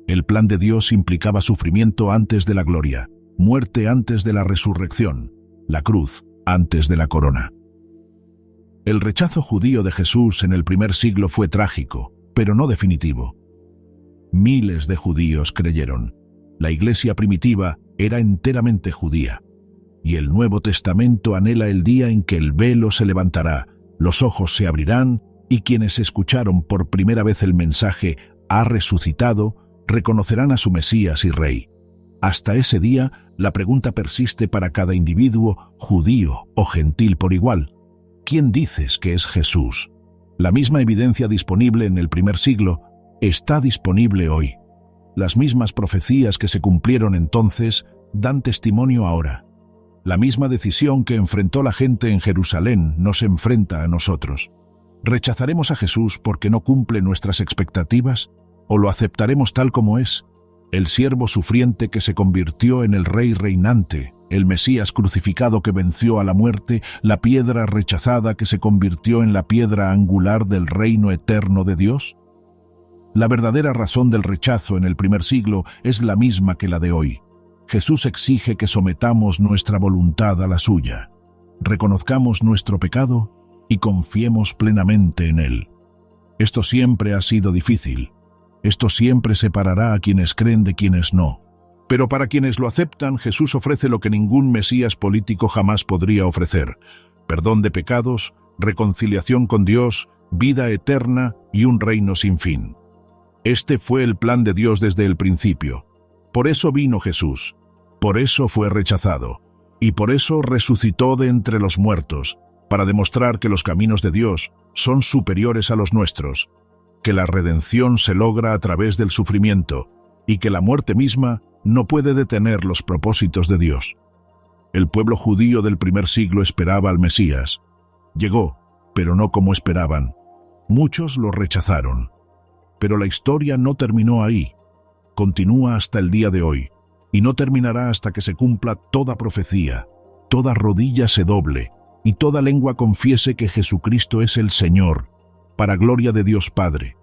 El plan de Dios implicaba sufrimiento antes de la gloria, muerte antes de la resurrección, la cruz antes de la corona. El rechazo judío de Jesús en el primer siglo fue trágico, pero no definitivo. Miles de judíos creyeron. La iglesia primitiva era enteramente judía. Y el Nuevo Testamento anhela el día en que el velo se levantará, los ojos se abrirán y quienes escucharon por primera vez el mensaje «ha resucitado» reconocerán a su Mesías y Rey. Hasta ese día, la pregunta persiste para cada individuo, judío o gentil por igual: ¿quién dices que es Jesús? La misma evidencia disponible en el primer siglo está disponible hoy. Las mismas profecías que se cumplieron entonces dan testimonio ahora. La misma decisión que enfrentó la gente en Jerusalén nos enfrenta a nosotros. ¿Rechazaremos a Jesús porque no cumple nuestras expectativas? ¿O lo aceptaremos tal como es? El siervo sufriente que se convirtió en el rey reinante, el Mesías crucificado que venció a la muerte, la piedra rechazada que se convirtió en la piedra angular del reino eterno de Dios. La verdadera razón del rechazo en el primer siglo es la misma que la de hoy. Jesús exige que sometamos nuestra voluntad a la suya, reconozcamos nuestro pecado y confiemos plenamente en Él. Esto siempre ha sido difícil. Esto siempre separará a quienes creen de quienes no. Pero para quienes lo aceptan, Jesús ofrece lo que ningún Mesías político jamás podría ofrecer: perdón de pecados, reconciliación con Dios, vida eterna y un reino sin fin. Este fue el plan de Dios desde el principio. Por eso vino Jesús, por eso fue rechazado, y por eso resucitó de entre los muertos, para demostrar que los caminos de Dios son superiores a los nuestros, que la redención se logra a través del sufrimiento, y que la muerte misma no puede detener los propósitos de Dios. El pueblo judío del primer siglo esperaba al Mesías. Llegó, pero no como esperaban. Muchos lo rechazaron. Pero la historia no terminó ahí. Continúa hasta el día de hoy, y no terminará hasta que se cumpla toda profecía, toda rodilla se doble, y toda lengua confiese que Jesucristo es el Señor, para gloria de Dios Padre.